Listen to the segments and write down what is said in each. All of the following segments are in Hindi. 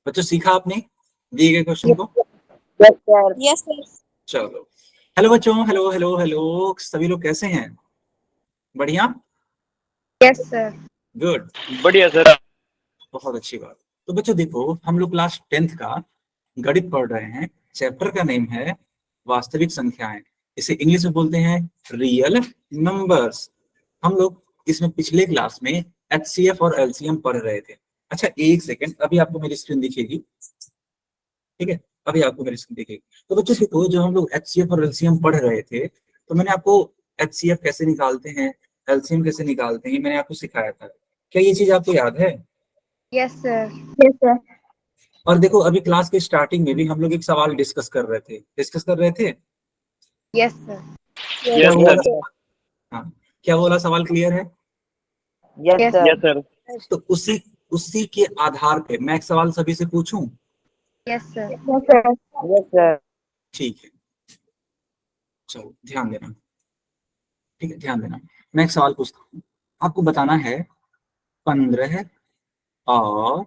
बच्चों सीखा आपने दिए गए क्वेश्चन को? Yes sir. Yes sir. चलो, हेलो बच्चों, हेलो हेलो हेलो, सभी लोग कैसे हैं? बढ़िया, यस सर। गुड, बढ़िया सर। बहुत अच्छी बात। तो बच्चों देखो, हम लोग क्लास 10th का गणित पढ़ रहे हैं। चैप्टर का नेम है वास्तविक संख्याएं, इसे इंग्लिश में बोलते हैं रियल नंबर्स। हम लोग इसमें पिछले क्लास में एचसीएफ और एलसीएम पढ़ रहे थे। अच्छा एक सेकेंड, अभी आपको मेरी स्क्रीन दिखेगी, ठीक है? अभी आपको मेरी स्क्रीन दिखेगी। तो बच्चों देखो, जो हम लोग एचसीएफ और एलसीएम पढ़ रहे थे, तो मैंने आपको एचसीएफ कैसे निकालते हैं, एलसीएम कैसे निकालते हैं, मैंने आपको सिखाया था। क्या ये चीज आपको याद है? Yes sir. Yes sir. और देखो, अभी क्लास के स्टार्टिंग में भी हम लोग एक सवाल डिस्कस कर रहे थे। Yes sir. क्या यस वो वाला सर। हाँ, क्या वो वाला सवाल क्लियर है? Yes sir. Yes sir. तो उसी उसी के आधार पे मैं एक सवाल सभी से पूछूं? Yes sir. Yes sir. Yes sir. ठीक है, चलो ध्यान देना, ठीक है, ध्यान देना। मैं एक सवाल पूछता हूँ, आपको बताना है 15 और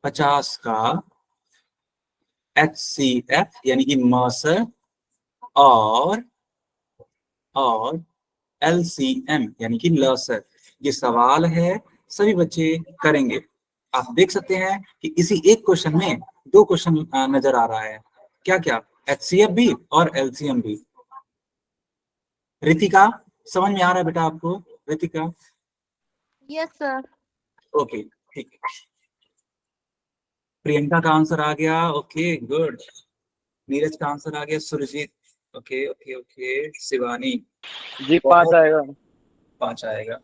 50 का HCF यानी कि मॉसर और LCM यानी कि लसर। ये सवाल है, सभी बच्चे करेंगे। आप देख सकते हैं कि इसी एक क्वेश्चन में दो क्वेश्चन नजर आ रहा है। क्या क्या? HCF भी और LCM भी। रितिका, समझ में आ रहा है बेटा आपको? Ritika, yes sir. ओके, ठीक है। प्रियंका का आंसर आ गया, ओके गुड। नीरज का आंसर आ गया, Surjit, okay okay okay. Shivani ji 5 आएगा। 5 आएगा।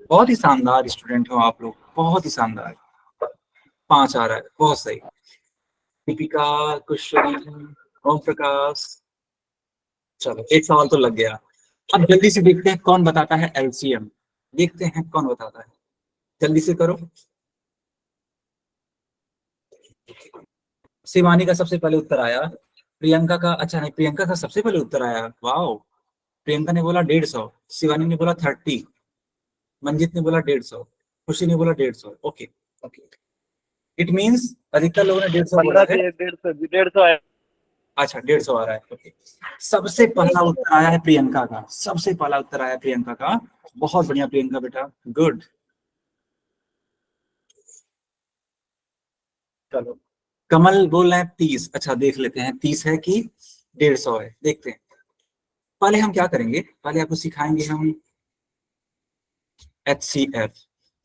बहुत ही शानदार स्टूडेंट हो आप लोग, बहुत ही शानदार। 5 आ रहा है, बहुत सही। दीपिका, कुशल, ओम प्रकाश, चलो एक सवाल तो लग गया। अब जल्दी से देखते हैं कौन बताता है एलसीएम। देखते हैं कौन बताता है, जल्दी से करो। शिवानी का सबसे पहले उत्तर आया, प्रियंका का, अच्छा नहीं, प्रियंका का सबसे पहले उत्तर आया, वाह। प्रियंका ने बोला 150, शिवानी ने बोला 30, मंजित ने बोला 150, खुशी ने बोला 150। ओके ओके, इट मींस अधिकतर लोगों ने 150 बोला 15 है। से 150, 150 आएगा। अच्छा 150 आ रहा है, ओके। सबसे पहला उत्तर आया है प्रियंका का, सबसे पहला उत्तर आया प्रियंका का। बहुत बढ़िया प्रियंका बेटा, गुड। चलो, कमल बोल रहे हैं 30। अच्छा देख लेते हैं 30 है कि 150 है, देखते हैं। पहले हम क्या करेंगे, पहले आपको सिखाएंगे हम HCF।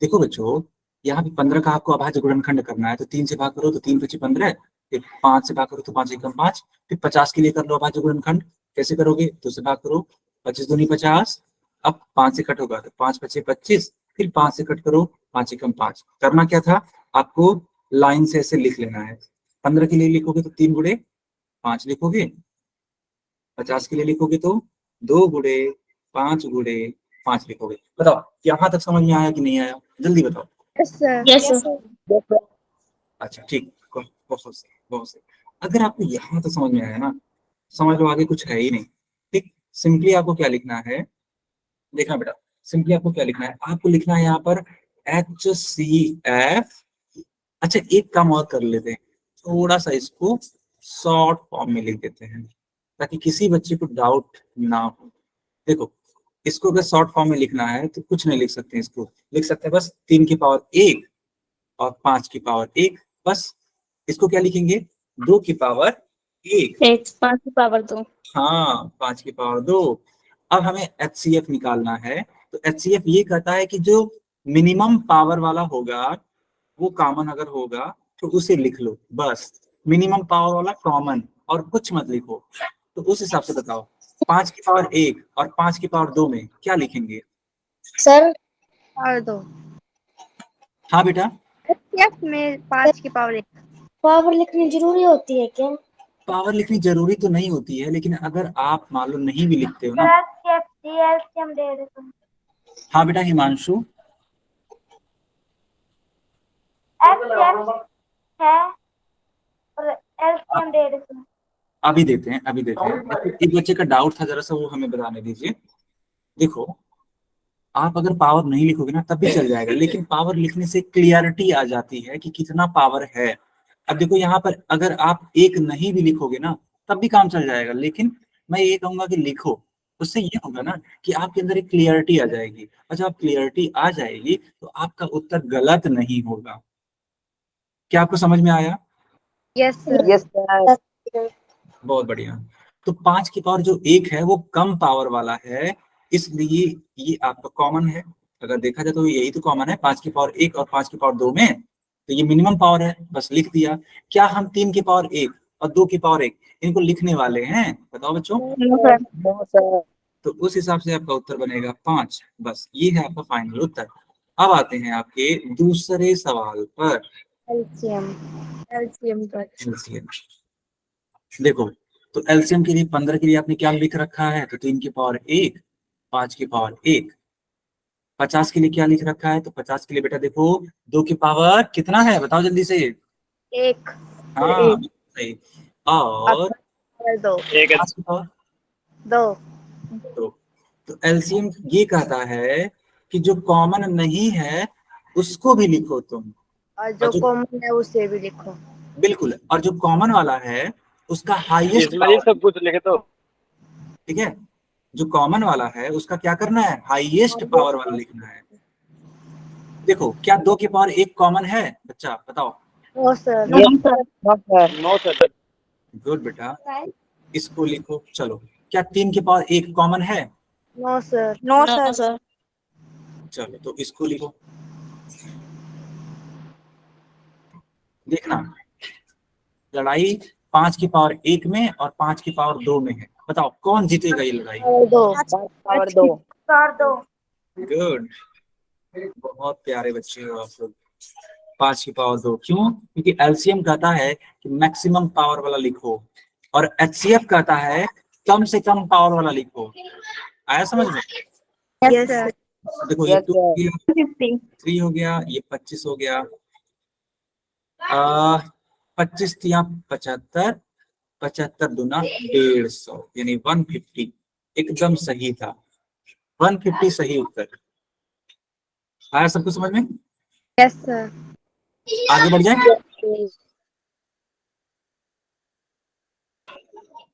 देखो बच्चों, यहाँ पे 15 का आपको अभाज्य गुणनखंड करना है, तो 3 से भाग करो तो 3 पची 15, फिर 5 से भाग करो तो 5 एकम 5, फिर 50 के लिए कर लो अभाज्य गुणनखंड। कैसे करोगे? 2 से भाग करो, 25 दूनी 50, अब 5 से कट होगा तो 5 पचे 25, फिर 5 से कट करो, 5 एकम 5। करना क्या था आपको, लाइन से ऐसे लिख लेना है। 15 के लिए लिखोगे तो 3 गुणे 5 लिखोगे, 50 के लिए लिखोगे तो 2 गुणे 5 गुणे 5 लिखोगे। बताओ यहाँ तक समझ में आया कि नहीं आया, जल्दी बताओ। Yes sir. Yes sir. अच्छा ठीक, बहुत सही, बहुत सही। अगर आपको यहाँ तक समझ में आया ना, समझ लो आगे कुछ है ही नहीं। ठीक, सिंपली आपको क्या लिखना है, देखना बेटा, सिंपली आपको क्या लिखना है, आपको लिखना है यहाँ पर HCF। अच्छा एक काम और कर लेते हैं, थोड़ा सा इसको शॉर्ट फॉर्म में लिख देते हैं ताकि किसी बच्चे को डाउट ना हो। देखो, इसको अगर शॉर्ट फॉर्म में लिखना है तो कुछ नहीं लिख सकते, इसको लिख सकते हैं बस 3 की पावर 1 और 5 की पावर 1, बस। इसको क्या लिखेंगे, 2 की पावर 1, 5 की पावर 2। हाँ 5 की पावर 2। अब हमें HCF निकालना है, तो HCF ये कहता है कि जो मिनिमम पावर वाला होगा वो कॉमन अगर होगा तो उसे लिख लो, बस। मिनिमम पावर वाला कॉमन, और कुछ मत लिखो। तो उस हिसाब से बताओ, 5 की पावर 1 और 5 की पावर 2 में क्या लिखेंगे? सर और 2 हाँ बेटा, एचसीएफ में 5 की पावर 1। पावर लिखनी जरूरी होती है क्या? पावर लिखनी जरूरी तो नहीं होती है, लेकिन अगर आप मान लो नहीं भी लिखते हो ना। एलसीएम दे दो। हाँ बेटा हिमांशु, एचसीएफ है और एलसीएम दे दो। अभी देते हैं, अभी देते हैं। एक बच्चे का डाउट था, जरा सा वो हमें बताने दीजिए। देखो, आप अगर पावर नहीं लिखोगे ना तब भी चल जाएगा, लेकिन पावर लिखने से क्लियरिटी आ जाती है कि कितना पावर है। अब देखो यहाँ पर अगर आप एक नहीं भी लिखोगे ना तब भी काम चल जाएगा, लेकिन मैं ये कहूंगा कि लिखो। उससे ये होगा ना कि आपके अंदर एक क्लियरिटी आ जाएगी, और जब क्लियरिटी आ जाएगी तो आपका उत्तर गलत नहीं होगा। क्या आपको समझ में आया? Yes sir. Yes sir. बहुत बढ़िया। तो 5 की पावर जो 1 है वो कम पावर वाला है, इसलिए ये आपका कॉमन है। अगर देखा जाए तो यही तो कॉमन है, 5 की पावर 1 और 5 की पावर 2 में, तो ये मिनिमम पावर है, बस लिख दिया। क्या हम 3 की पावर 1 और 2 की पावर 1 इनको लिखने वाले हैं? बताओ बच्चों। No sir. तो उस हिसाब से आपका उत्तर बनेगा 5। बस ये है आपका फाइनल उत्तर। अब आते हैं आपके दूसरे सवाल पर। एलसीएम। एलसीएम का एलसीएम देखो, तो एलसीएम के लिए 15 के लिए आपने क्या लिख रखा है? तो 3 की पावर 1, 5 की पावर 1। 50 के लिए क्या लिख रखा है? तो 50 के लिए बेटा देखो 2 की पावर कितना है, बताओ जल्दी से। एक। हाँ सही। और दो। एक है। 5 की पावर दो। 2। तो एलसीएम ये कहता है कि जो कॉमन नहीं है उसको भी लिखो तुम, और और जो जो कॉमन है उसे भी लिखो। बिल्कुल, और जो कॉमन वाला है उसका हाईएस्ट इसमें ही पावर, सब कुछ लिखे तो। ठीक है, जो कॉमन वाला है उसका क्या करना है? हाईएस्ट पावर वाला लिखना है। देखो क्या 2 की पावर 1 कॉमन है बच्चा, बताओ। No sir. Yes sir. No sir. No sir. Good बेटा, इसको लिखो। चलो, क्या 3 की पावर 1 कॉमन है? No sir. No sir. चलो तो इसको लिखो। देखना, लड़ाई 5 की पावर 1 में और 5 की पावर 2 में है, बताओ कौन जीतेगा ये लड़ाई? दो। पावर दो। पावर दो। गुड, बहुत प्यारे बच्चे हो आप लोग। 5 की पावर 2 क्यों? क्योंकि एलसीएम कहता है कि मैक्सिमम पावर वाला लिखो, और एचसीएफ कहता है कम से कम पावर वाला लिखो। आया समझ में? Yes sir. देखो ये यस 2 हो सर। गया, 50। 3 हो गया, ये 25 हो गया। 25 या 75, 75 दूना 150 यानी 150, एकदम सही था। 150 सही उत्तर। आया सबको समझ में? Yes sir. आगे बढ़ जाए,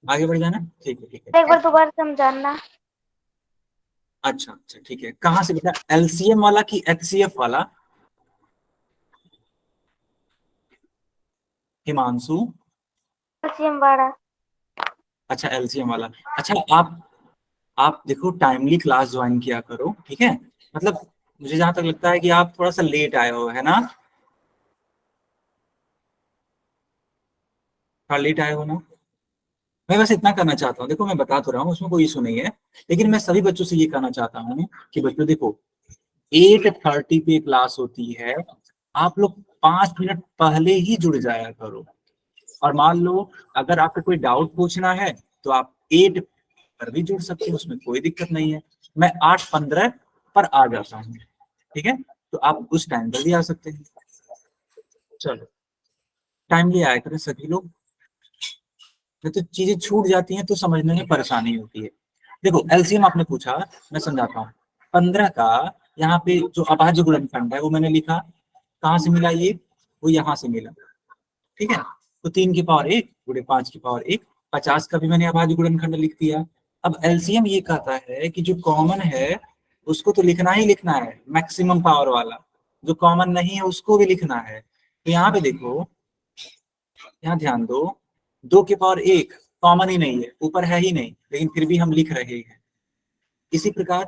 आगे बढ़ जाना, ठीक है ठीक है। एक बार दोबारा समझाना। अच्छा अच्छा ठीक है, कहाँ से बेटा, एलसीएम वाला कि एचसीएफ वाला? हिमांशु? एलसीएम वाला। अच्छा एलसीएम वाला। अच्छा आप देखो टाइमली क्लास ज्वाइन किया करो, ठीक है? मतलब मुझे जहां तक लगता है कि आप थोड़ा सा लेट आए हो, है ना? थोड़ा लेट आए हो ना? मैं बस इतना करना चाहता हूँ, देखो मैं बता तो रहा हूँ, उसमें कोई इशू नहीं है, लेकिन मैं सभी बच्चों से ये कहना चाहता हूँ कि बच्चों देखो 8:30 पे क्लास होती है, आप लोग 5 मिनट पहले ही जुड़ जाया करो। और मान लो अगर आपको कोई डाउट पूछना है तो आप 8 पर भी जुड़ सकते हो, उसमें कोई दिक्कत नहीं है। मैं 8:15 पर आ जाता हूँ, ठीक है? तो आप उस टाइम पर भी आ सकते हैं। चलो, टाइमली आया करें सभी लोग, नहीं तो चीजें छूट जाती हैं तो समझने में परेशानी होती है। देखो एलसीएम आपने पूछा, मैं समझाता हूँ। 15 का यहाँ पे जो अभाज्य गुणनखंड है वो मैंने लिखा, कहाँ से मिला ये? वो यहाँ से मिला, ठीक है? तो 3 की पावर 1 गुणे 5 की पावर 1, 50 का भी मैंने अभाज्य गुणनखंड लिख दिया। अब एलसीएम ये कहता है कि जो कॉमन है उसको तो लिखना ही लिखना है, मैक्सिमम पावर वाला। जो कॉमन नहीं है उसको भी लिखना है। तो यहाँ पे देखो, यहाँ ध्यान दो, 2 की पावर 1 कॉमन ही नहीं है, ऊपर है ही नहीं, लेकिन फिर भी हम लिख रहे हैं। इसी प्रकार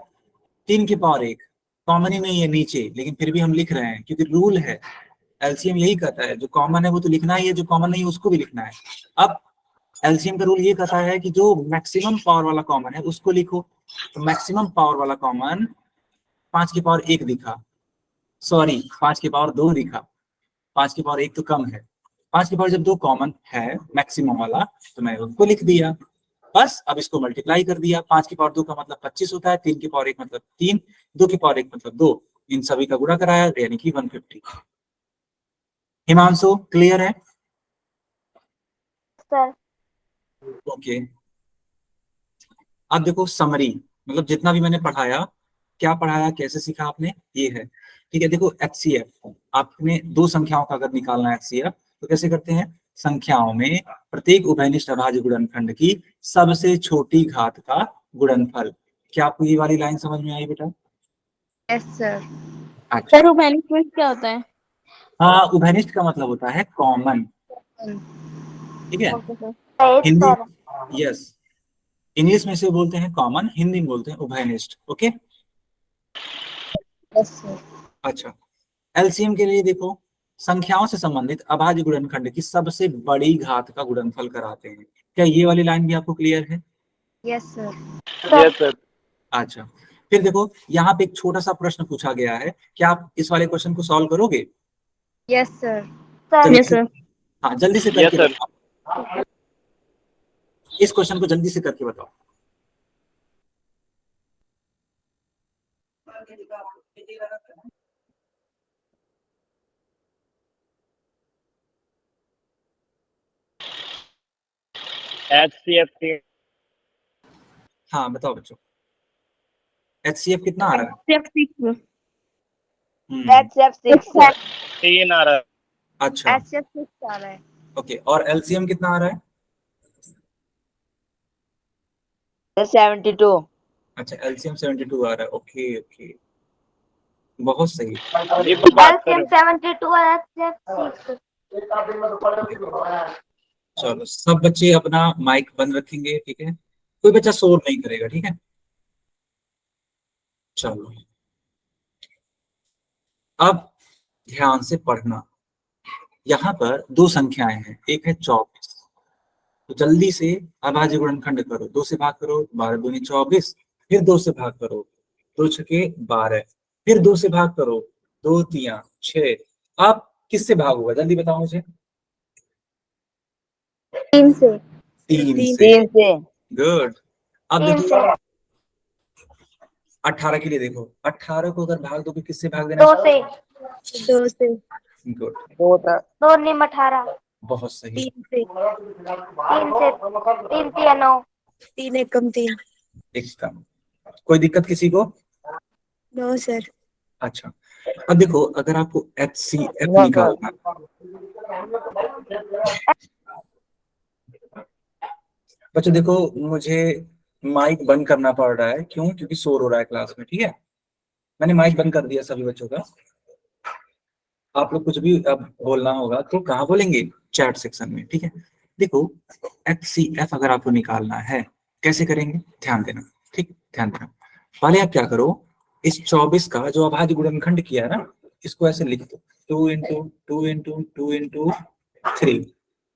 3 की पावर 1 कॉमन ही नहीं है नीचे, लेकिन फिर भी हम लिख रहे हैं, क्योंकि रूल है। एलसीएम यही कहता है जो कॉमन है वो तो लिखना ही है, जो कॉमन नहीं है उसको भी लिखना है। अब एलसीएम का रूल ये कहता है कि जो मैक्सिमम पावर वाला कॉमन है उसको लिखो। तो मैक्सिमम पावर वाला कॉमन 5 की पावर 1 दिखा, सॉरी 5 की पावर 2 दिखा, 5 की पावर 1 तो कम है। 5 की पावर जब 2 कॉमन है मैक्सिमम वाला, तो मैं उसको लिख दिया। बस अब इसको मल्टीप्लाई कर दिया, 5 की पावर 2 का मतलब 25 होता है, 3 की पावर 1 मतलब 3, 2 की पावर 1 मतलब 2, इन सभी का गुणा कराया यानी कि 150। हिमांशु क्लियर है? सर। ओके। अब देखो समरी, मतलब जितना भी मैंने पढ़ाया क्या पढ़ाया, कैसे सीखा आपने, ये है। ठीक है, देखो HCF, आपने दो संख्याओं का अगर निकालना है HCF तो कैसे करते हैं, संख्याओं में प्रत्येक उभयनिष्ठ अभाज्य गुणनखंड की सबसे छोटी घात का गुणनफल। क्या आपको ये वाली लाइन समझ में आई बेटा? Yes sir. अच्छा, सर मैनेजमेंट क्या होता है? हाँ, उभयनिष्ठ का मतलब होता है कॉमन। ठीक है, okay sir. Yes Hindi, sir. Yes, English में इसे बोलते हैं कॉमन, हिंदी में बोलते हैं उभयनिष्ठ। Okay, yes sir. अच्छा, एलसीएम के लिए देखो, संख्याओं से संबंधित अभाज्य गुणनखंड की सबसे बड़ी घात का गुणनफल कराते हैं। क्या ये वाली लाइन भी आपको क्लियर है? Yes sir. Yes, sir. अच्छा, फिर देखो यहाँ पे एक छोटा सा प्रश्न पूछा गया है, क्या आप इस वाले क्वेश्चन को सॉल्व करोगे? Yes sir. सर जल्दी यस से, सर। हाँ जल्दी से Yes, करके sir. बताओ, इस क्वेश्चन को जल्दी से करके बताओ। HCF हाँ बताओ बच्चों, HCF कितना आ रहा है? स्टेप 6। HCF 6 3 आ रहा है। अच्छा, स्टेप 6 आ रहा है। ओके, और एलसीएम कितना आ रहा है? 72 अच्छा, एलसीएम 72 आ रहा है। ओके ओके, बहुत सही। जी बात एलसीएम करें। 72 और एचसीएफ 6। चलो, सब बच्चे अपना माइक बंद रखेंगे, ठीक है, कोई बच्चा शोर नहीं करेगा, ठीक है। चलो, अब ध्यान से पढ़ना, यहाँ पर दो संख्याएं हैं, एक है 24, तो जल्दी से अभाज्य गुणनखंड करो, 2 से भाग करो, 12 दूनी 24, फिर 2 से भाग करो, 2 छके 12, फिर 2 से भाग करो, 2 तिया 6। अब किससे भाग होगा, जल्दी बताओ मुझे। 3 से। 3 से, 3 से गुड। अब 3 देखो से 18 के लिए, देखो 18 को अगर भाग दोगे किससे भाग देना 2 से। 2 से। चाहिए, गुड, 2 निम 18। बहुत सही, 3 से। 3 से 3 तिया 9। 3 एकम 3। एकदम। कोई दिक्कत किसी को? No sir. अच्छा, अब देखो अगर आपको HCF नो सर। निकालना, बच्चों देखो मुझे माइक बंद करना पड़ रहा है, क्यों? क्योंकि शोर हो रहा है क्लास में, ठीक है, मैंने माइक बंद कर दिया सभी बच्चों का। आप लोग कुछ भी अब बोलना होगा तो कहाँ बोलेंगे, चैट सेक्शन में, ठीक है। देखो HCF अगर आपको निकालना है कैसे करेंगे, ध्यान देना, ठीक, ध्यान देना। पहले आप क्या करो, इस 24 का जो अभाज्य गुणनखंड किया है ना, इसको ऐसे लिख दो, 2 इंटू 2 इंटू 2 इंटू 3।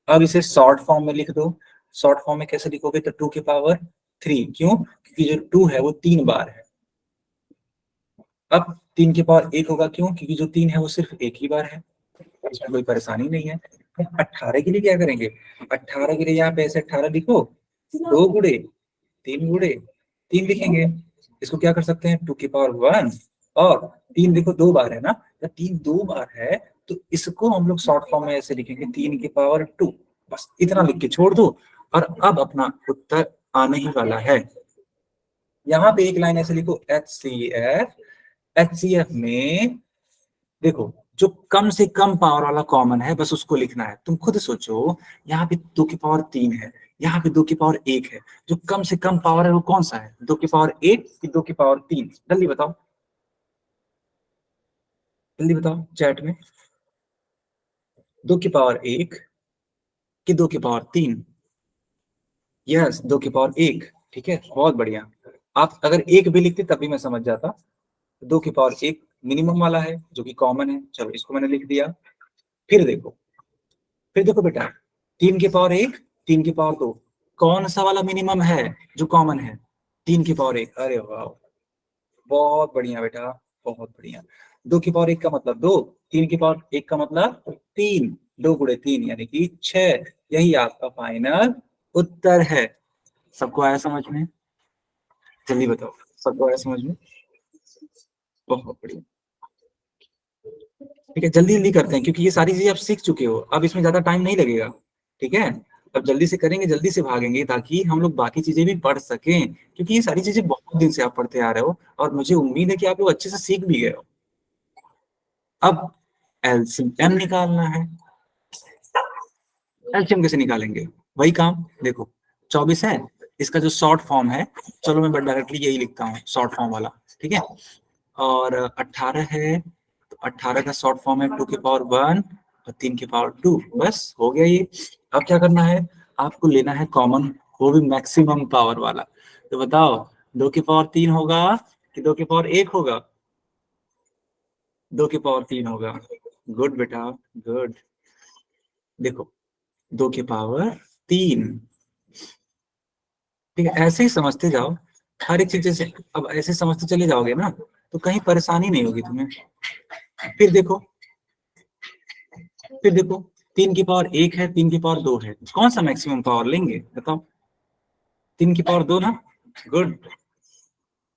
अब इसे शॉर्ट फॉर्म में लिख दो। शॉर्ट फॉर्म में कैसे लिखोगे, तो 2 की पावर 3, क्यों? क्योंकि जो 2 है वो 3 बार है। अब 3 की पावर 1 होगा, क्यों? क्योंकि जो 3 है वो सिर्फ एक ही बार है, इसमें कोई परेशानी नहीं है। 18 के लिए क्या करेंगे, 18 के लिए यहाँ पे ऐसे 18 लिखो, 2 गुणे 3 गुणे 3 लिखेंगे। इसको क्या कर सकते हैं, 2 की पावर 1, और 3 देखो 2 बार है ना, जब 3 2 बार है तो इसको हम लोग शॉर्ट फॉर्म में ऐसे लिखेंगे 3 की पावर 2, बस इतना लिख के छोड़ दो। और अब अपना उत्तर आने ही वाला है। यहाँ पे एक लाइन ऐसे लिखो, HCF में देखो जो कम से कम पावर वाला कॉमन है बस उसको लिखना है। तुम खुद सोचो, यहाँ पे 2 की पावर 3 है, यहाँ पे 2 की पावर 1 है, जो कम से कम पावर है वो कौन सा है, 2 की पावर 1 कि 2 की पावर 3? जल्दी बताओ, जल्दी बताओ चैट में, 2 की पावर 1 कि 2 की पावर 3? यस, 2 की पावर 1, ठीक है, बहुत बढ़िया। आप अगर 1 भी लिखते तब भी मैं समझ जाता। 2 की पावर 1 मिनिमम वाला है जो कि कॉमन है, चलो इसको मैंने लिख दिया। फिर देखो, फिर देखो बेटा, 3 की पावर 1, 3 की पावर 2, कौन सा वाला मिनिमम है जो कॉमन है, 3 की पावर 1। अरे वाह, बहुत बढ़िया बेटा, बहुत बढ़िया। 2 की पावर 1 का मतलब 2, 3 की पावर 1 का मतलब 3, 2 गुणे 3 यानी कि 6। यही आपका फाइनल उत्तर है। सबको आया समझ में? जल्दी बताओ, सबको आया समझ में? बहुत बढ़िया, ठीक है, जल्दी जल्दी करते हैं क्योंकि ये सारी चीजें आप सीख चुके हो, अब इसमें ज्यादा टाइम नहीं लगेगा, ठीक है। अब जल्दी से करेंगे, जल्दी से भागेंगे, ताकि हम लोग बाकी चीजें भी पढ़ सकें, क्योंकि ये सारी चीजें बहुत दिन से आप पढ़ते आ रहे हो और मुझे उम्मीद है कि आप लोग अच्छे से सीख भी गए हो। अब एलसीएम निकालना है। एलसीएम कैसे निकालेंगे? वही काम, देखो 24 है, इसका जो शॉर्ट फॉर्म है, चलो मैं डायरेक्टली यही लिखता हूँ शॉर्ट फॉर्म वाला, ठीक है। और 18 है, तो 18 का शॉर्ट फॉर्म है 2 की पावर 1 और 3 की पावर 2, बस हो गया ये। अब क्या करना है, आपको लेना है कॉमन, वो भी मैक्सिमम पावर वाला। तो बताओ 2 की पावर 3 होगा कि 2 की पावर 1 होगा? 2 की पावर 3 होगा। गुड बेटा, गुड। देखो 2 की पावर 3, ठीक है, ऐसे ही समझते जाओ हर एक चीज से। अब ऐसे समझते चले जाओगे ना तो कहीं परेशानी नहीं होगी तुम्हें। फिर देखो 3 की पावर 1 है, 3 की पावर 2 है, कौन सा मैक्सिमम पावर लेंगे बताओ? 3 की पावर 2 ना। गुड,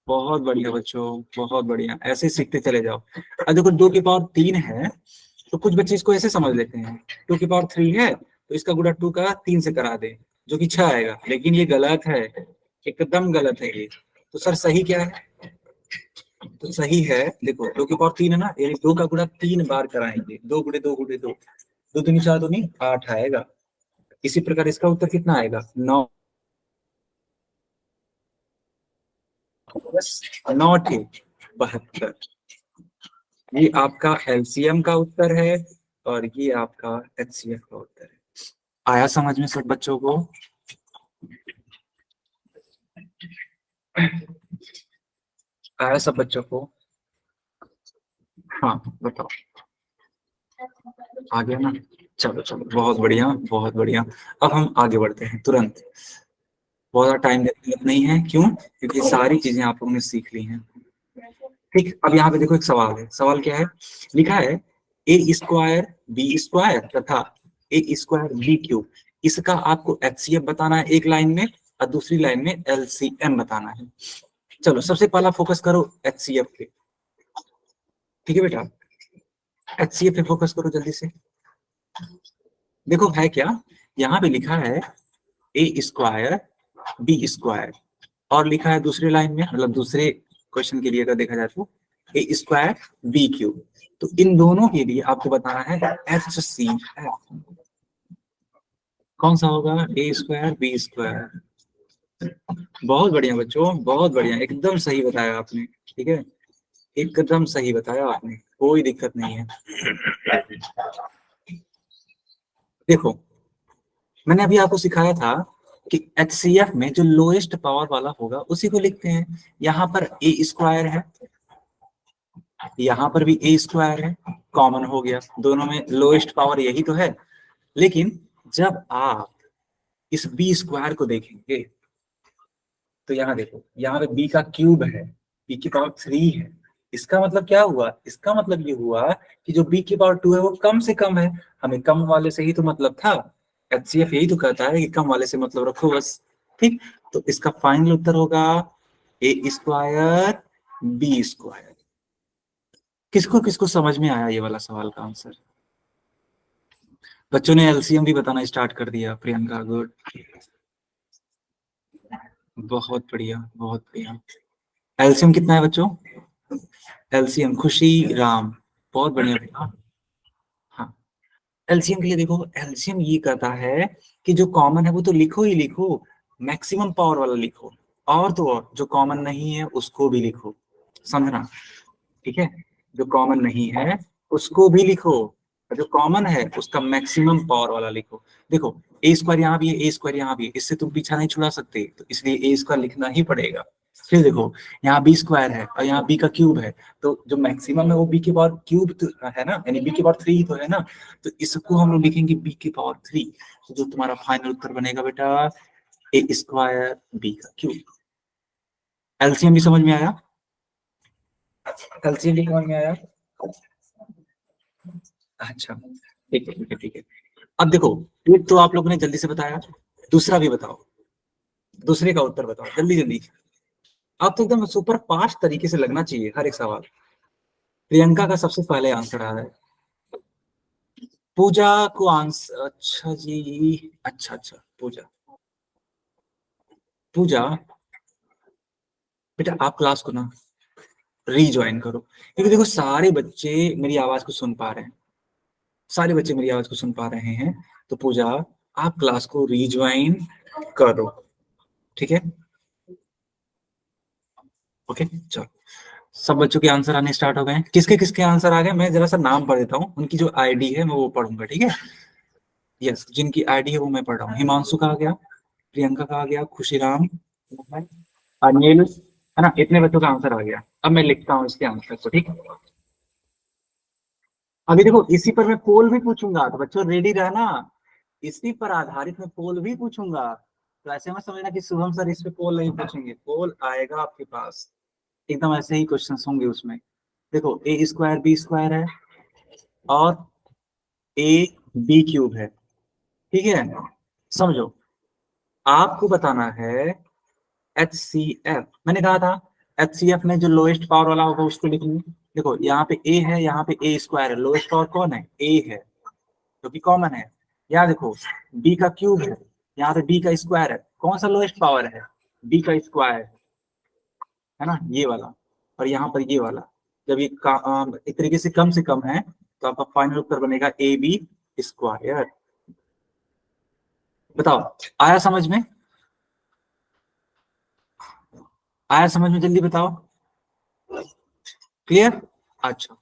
बहुत बढ़िया बच्चों, बहुत बढ़िया, ऐसे ही सीखते चले जाओ। अब देखो 2 की पावर 3 है, तो कुछ बच्चे इसको ऐसे समझ लेते हैं 2 की पावर 3 है तो इसका गुणा 2 का 3 से करा दे, जो कि 6 आएगा, लेकिन ये गलत है, एकदम गलत है ये। तो सर सही क्या है? तो सही है, देखो 2 की पावर 3 है ना, यानी 2 का गुणा 3 बार कराएंगे, 2 गुणे 2 गुणे 2, 2 दूनी 4 दूनी 8 आएगा। इसी प्रकार इसका उत्तर कितना आएगा? 9। बस 9 थे 72। ये आपका एलसीएम का उत्तर है और ये आपका एचसीएफ का उत्तर है। आया समझ में सब बच्चों को? आया सब बच्चों को? हाँ बताओ, आ गया ना? चलो चलो, बहुत बढ़िया, बहुत बढ़िया। अब हम आगे बढ़ते हैं तुरंत, बहुत ज्यादा टाइम देने की जरूरत नहीं है। क्यों? क्योंकि सारी चीजें आप लोगों ने सीख ली हैं। ठीक, अब यहाँ पे देखो एक सवाल है। सवाल क्या है? लिखा है ए स्क्वायर बी स्क्वायर तथा ए स्क्वायर बी क्यूब। इसका आपको एचसीएफ बताना है एक लाइन में और दूसरी लाइन में एलसीएम बताना है। चलो सबसे पहला फोकस करो एचसीएफ पे, ठीक है बेटा, एचसीएफ पे फोकस करो जल्दी से। देखो है क्या, यहाँ पे लिखा है ए स्क्वायर बी स्क्वायर और लिखा है दूसरी लाइन में, मतलब दूसरे क्वेश्चन के लिए अगर देखा जाए तो ए स्क्वायर बी क्यूब। तो इन दोनों के लिए आपको बताना है एचसीएफ कौन सा होगा, ए स्क्वायर बी स्क्वायर। बहुत बढ़िया बच्चों, बहुत बढ़िया, एकदम सही बताया आपने, ठीक है, एकदम सही बताया आपने, कोई दिक्कत नहीं है। देखो मैंने अभी आपको सिखाया था कि एचसीएफ में जो लोएस्ट पावर वाला होगा उसी को लिखते हैं। यहाँ पर ए स्क्वायर है, यहाँ पर भी ए स्क्वायर है, कॉमन हो गया, दोनों में लोएस्ट पावर यही तो है। लेकिन जब आप इस बी स्क्वायर को देखेंगे तो यहाँ देखो, यहाँ पे बी का क्यूब है, बी की पावर 3 है। इसका मतलब क्या हुआ? इसका मतलब ये हुआ कि जो बी की पावर 2 है वो कम से कम है। हमें कम वाले से ही तो मतलब था, एचसीएफ यही तो कहता है कि कम वाले से मतलब रखो बस। ठीक, तो इसका फाइनल उत्तर होगा ए स्क्वायर बी स्क्वायर। किसको किसको समझ में आया ये वाला सवाल का आंसर? बच्चों ने एलसीएम भी बताना स्टार्ट कर दिया। प्रियंका गुड, बहुत बढ़िया, बहुत बढ़िया। एलसीएम कितना है बच्चों? एलसीएम खुशी राम, बहुत बढ़िया बेटा। हाँ, एलसीएम के लिए देखो, एलसीएम ये कहता है कि जो कॉमन है वो तो लिखो ही लिखो, मैक्सिमम पावर वाला लिखो, और तो और जो कॉमन नहीं है उसको भी लिखो, समझना, ठीक है। जो कॉमन नहीं है उसको भी लिखो, और जो कॉमन है उसका मैक्सिमम पावर वाला लिखो। देखो ए स्क्वायर यहाँ भी है, ए स्क्वायर यहाँ भी है, इससे तुम पीछा नहीं छुड़ा सकते, तो इसलिए ए स्क्वायर लिखना ही पड़ेगा। फिर देखो यहाँ बी स्क्वायर है और यहाँ बी का क्यूब है, तो जो मैक्सिमम है वो बी की पावर क्यूब तो है ना, यानी बी की पावर 3 तो है ना, तो इसको हम लोग लिखेंगे बी की पावर 3। तो जो तुम्हारा फाइनल उत्तर बनेगा बेटा ए स्क्वायर बी का क्यूब। एलसीएम भी समझ में आया? एलसीएम भी समझ में आया? अच्छा ठीक है, ठीक है, ठीक है। अब देखो एक तो आप लोगों ने जल्दी से बताया, दूसरा भी बताओ, दूसरे का उत्तर बताओ जल्दी जल्दी। अब तो एकदम सुपर फास्ट तरीके से लगना चाहिए हर एक सवाल। प्रियंका का सबसे पहले आंसर आ रहा है। पूजा को आंसर, अच्छा जी, अच्छा अच्छा, पूजा पूजा बेटा आप क्लास को ना रीज्वाइन करो, क्योंकि देखो सारे बच्चे मेरी आवाज को सुन पा रहे हैं, सारे बच्चे मेरी आवाज को सुन पा रहे हैं। तो पूजा आप क्लास को रीज्वाइन करो, ठीक है? ओके चलो, सब बच्चों के आंसर आने स्टार्ट हो गए हैं। किसके किसके आंसर आ गए मैं जरा सा नाम पढ़ देता हूँ, उनकी जो आईडी है मैं वो पढ़ूंगा, ठीक है? यस, जिनकी आईडी है वो मैं पढ़ रहा हूँ। हिमांशु का आ गया, प्रियंका का आ गया, खुशीराम, अनिल, है ना, इतने बच्चों का आंसर आ गया। अब मैं लिखता हूँ इसके आंसर को, ठीक है? अभी देखो इसी पर मैं पोल भी पूछूंगा, तो बच्चों रेडी रहना, इसी पर आधारित मैं पोल भी पूछूंगा। तो ऐसे मत समझना कि शुभम सर इस पे पोल नहीं पूछेंगे, पोल आएगा आपके पास, एकदम ऐसे ही क्वेश्चन होंगे उसमें। देखो ए स्क्वायर बी स्क्वायर है और ए बी क्यूब है, ठीक है? समझो, आपको बताना है एच सी एफ। मैंने कहा था एच सी एफ में जो लोएस्ट पावर वाला होगा उसको लिखेंगे। देखो यहाँ पे ए है, यहाँ पे ए स्क्वायर है, लोएस्ट पावर कौन है? ए है, जो कि कॉमन है। यहाँ देखो बी का क्यूब है, यहाँ पे बी का स्क्वायर है, कौन सा लोएस्ट पावर है? बी का स्क्वायर, है ना, ये वाला। और यहाँ पर ये वाला, जब ये एक तरीके से कम है तो आपका फाइनल उत्तर बनेगा ए बी स्क्वायर। बताओ आया समझ में? आया समझ में? जल्दी बताओ, क्लियर? अच्छा,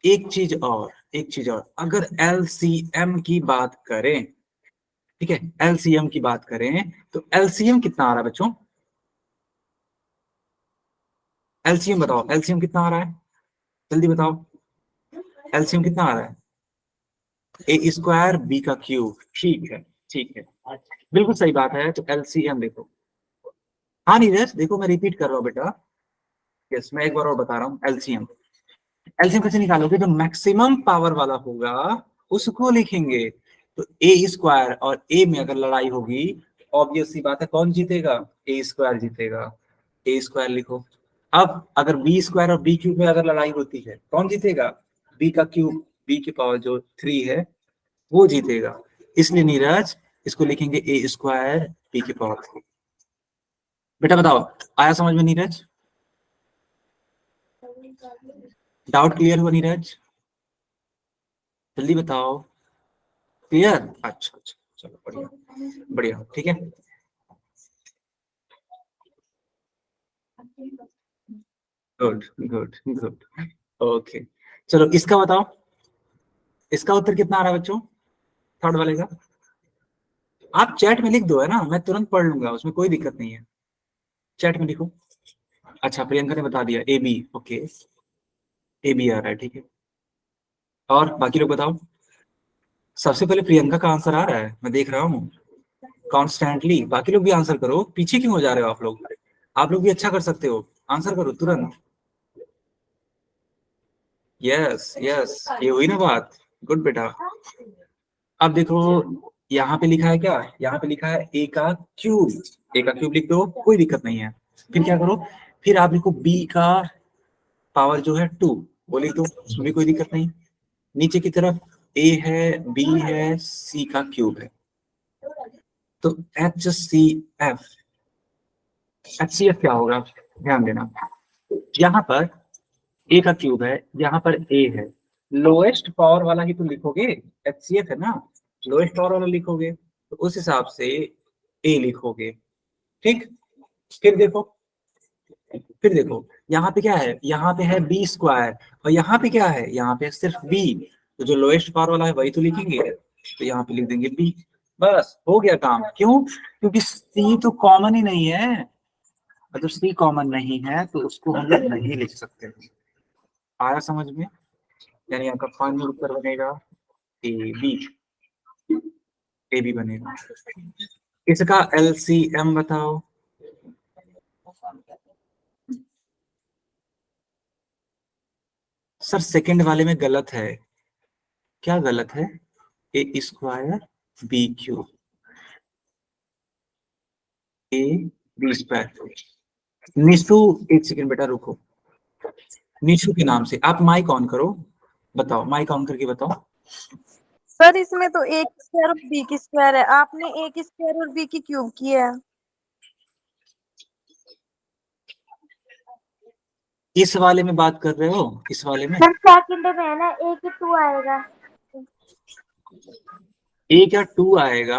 एक चीज और, एक चीज और, अगर एलसीएम की बात करें, ठीक है, एलसीएम की बात करें तो एलसीएम कितना आ रहा है बच्चों? एलसीएम बताओ, एलसीएम कितना आ रहा है? जल्दी बताओ, एलसीएम कितना आ रहा है? ए स्क्वायर बी का क्यूब, ठीक है, ठीक है, बिल्कुल सही बात है। तो एलसीएम देखो, हाँ नीरज देखो मैं रिपीट कर रहा हूँ बेटा, यस मैं एक बार और बता रहा हूँ। एलसीएम, एलसीएम कैसे निकालोगे? जो मैक्सिमम पावर वाला होगा उसको लिखेंगे। तो ए स्क्वायर और ए में अगर लड़ाई होगी, ऑब्वियस सी बात है कौन जीतेगा? ए स्क्वायर जीतेगा, ए स्क्वायर लिखो। अब अगर बी स्क्वायर और बी क्यूब में अगर लड़ाई होती है कौन जीतेगा? बी का क्यूब, बी की पावर जो 3 है वो जीतेगा। इसलिए नीरज इसको लिखेंगे ए स्क्वायर बी की पावर 3। बेटा बताओ आया समझ में नीरज? डाउट क्लियर हुआ नीरज? जल्दी बताओ, क्लियर? अच्छा अच्छा, चलो बढ़िया बढ़िया, ठीक है। गुड गुड गुड, ओके चलो इसका बताओ, इसका उत्तर कितना आ रहा है बच्चों थर्ड वाले का? आप चैट में लिख दो, है ना, मैं तुरंत पढ़ लूंगा, उसमें कोई दिक्कत नहीं है, चैट में लिखो। अच्छा प्रियंका ने बता दिया A B, okay A B आ रहा है, ठीक है। और बाकी लोग बताओ। सबसे पहले प्रियंका का आंसर आ रहा है, मैं देख रहा हूँ कॉन्स्टेंटली। बाकी लोग भी आंसर करो, पीछे क्यों हो जा रहे हो आप लोग? आप लोग भी अच्छा कर सकते हो, आंसर करो तुरंत। यस यस, ये हुई ना बात, गुड बेटा। अब देखो यहाँ पे लिखा है क्या? यहाँ पे लिखा है ए का क्यूब, ए का क्यूब लिख दो, कोई दिक्कत नहीं है। फिर क्या करो, फिर आप लिखो बी का पावर जो है 2, वो लिख दो, उसमें भी कोई दिक्कत नहीं। नीचे की तरफ ए है, बी है, सी का क्यूब है, तो H C F, H C F क्या होगा? ध्यान देना, यहाँ पर ए का क्यूब है, यहाँ पर ए है, लोएस्ट पावर वाला ही तो लिखोगे, एच सी एफ है ना, लोएस्ट पावर वाला लिखोगे, तो उस हिसाब से ए लिखोगे, ठीक। फिर देखो, फिर देखो यहाँ पे क्या है? यहाँ पे है बी स्क्वायर, और यहाँ पे क्या है? यहाँ पे सिर्फ बी, तो जो लोएस्ट पावर वाला है वही तो लिखेंगे, तो यहाँ पे लिख देंगे बी, बस हो गया काम। क्यों? क्योंकि सी तो कॉमन ही नहीं है, अगर सी कॉमन नहीं है तो उसको हम लोग नहीं लिख सकते। आया समझ में? यानी आपका फाइनल उत्तर बनेगा ए बी, ए बी बनेगा। इसका एलसीएम बताओ। सर सेकंड वाले में गलत है, क्या गलत है? A square B cube, A B square. Nishu एक सेकंड बेटा रुको, निशु के नाम से आप माइक ऑन करो, बताओ माइक ऑन करके बताओ। सर इसमें तो ए की स्क्वायर और बी की स्क्वायर है, आपने ए की स्क्वायर और बी की क्यूब किया है। इस वाले में बात कर रहे हो, इस वाले में सर सेकंड में है ना, एक ही 2 आएगा। एक या टू आएगा,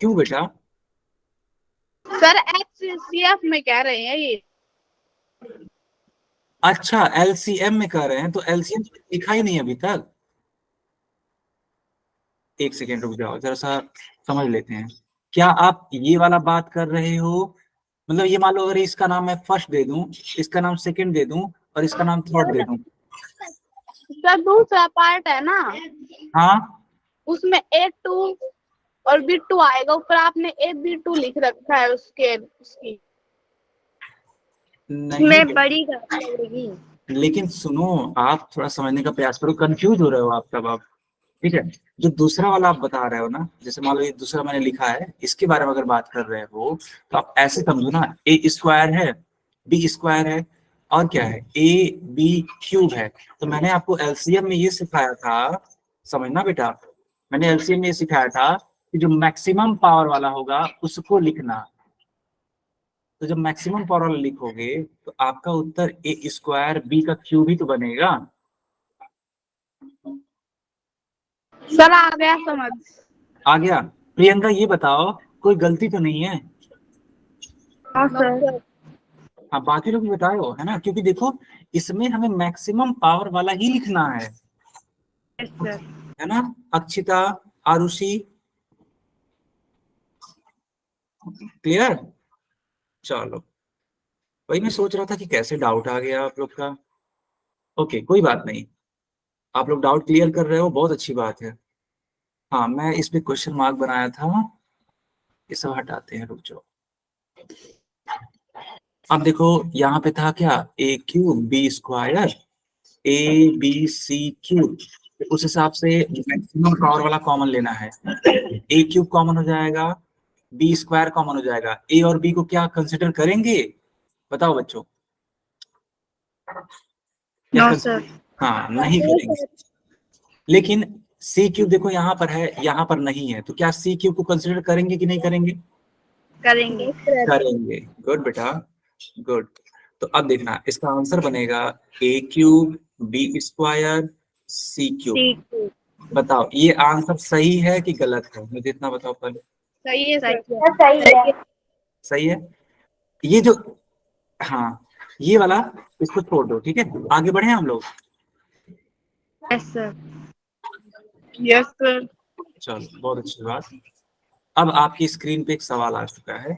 क्यों बेटा? सर HCF में कह रहे हैं ये। अच्छा, एलसीएम में कर रहे हैं, तो एलसीएम लिखा ही नहीं अभी तक। एक सेकेंड रुक जाओ, जरा सा समझ लेते हैं। क्या आप ये वाला बात कर रहे हो? मतलब ये मान लो अगर इसका नाम मैं फर्स्ट दे दूं, इसका नाम सेकंड दे दूं और इसका नाम थर्ड दे दूं। सर दूसरा पार्ट है ना, हाँ, उसमें A2 और B2 आएगा, ऊपर आपने AB2 लिख रखा है उसके उसकी। नहीं इसमें बड़ी घात लगेगी। लेकिन सुनो, आप थोड़ा समझने का प्रयास करो, कंफ्यूज हो रहे हो आप तब आप। ठीक है, जो दूसरा वाला आप बता रहे हो ना, जैसे मान लो ये दूसरा मैंने लिखा है, इसके बारे में अगर बात कर रहे हो तो आप ऐसे समझो ना, ए स्क्वायर है, बी स्क्वायर है, और क्या है, ए बी क्यूब है। तो मैंने आपको एलसीएम में ये सिखाया था, समझना बेटा, मैंने एलसीएम में ये सिखाया था कि जो मैक्सिमम पावर वाला होगा उसको लिखना। तो जब मैक्सिमम पावर वाला लिखोगे तो आपका उत्तर ए स्क्वायर बी का क्यूब ही तो बनेगा। सर आ गया समझ। आ गया? प्रियंका ये बताओ, कोई गलती तो नहीं है? हाँ सर। हाँ, बाकी लोग भी बताओ, है ना, क्योंकि देखो इसमें हमें मैक्सिमम पावर वाला ही लिखना है यस सर। है ना। अक्षिता, आरुषि, क्लियर? चलो, वही मैं सोच रहा था कि कैसे डाउट आ गया आप लोग का। ओके, कोई बात नहीं, आप लोग डाउट क्लियर कर रहे हो, बहुत अच्छी बात है। हाँ, मैं इस पे क्वेश्चन मार्क बनाया था, ये सब हटाते हैं, रुक जाओ। अब देखो यहाँ पे था क्या, A cube B square A B C cube, उस हिसाब से मैक्सिमम पावर वाला कॉमन लेना है। ए क्यूब कॉमन हो जाएगा, बी स्क्वायर कॉमन हो जाएगा, ए और बी को क्या कंसिडर करेंगे, बताओ बच्चों? No sir. हाँ, नहीं करेंगे। लेकिन सी क्यूब देखो यहाँ पर है, यहाँ पर नहीं है, तो क्या सी क्यूब को कंसिडर करेंगे कि नहीं करेंगे? करेंगे। करेंगे, गुड बेटा, गुड। तो अब देखना, इसका आंसर बनेगा ए क्यूब बी स्क्वायर सी क्यूब। बताओ ये आंसर सही है कि गलत है, मुझे इतना बताओ पहले। सही है सर। सही है। सही है। ये जो, हाँ, ये वाला इसको छोड़ दो, ठीक है, आगे बढ़े हम लोग। Yes sir. Yes sir. चलो, बहुत अच्छी बात। अब आपकी स्क्रीन पे एक सवाल आ चुका है,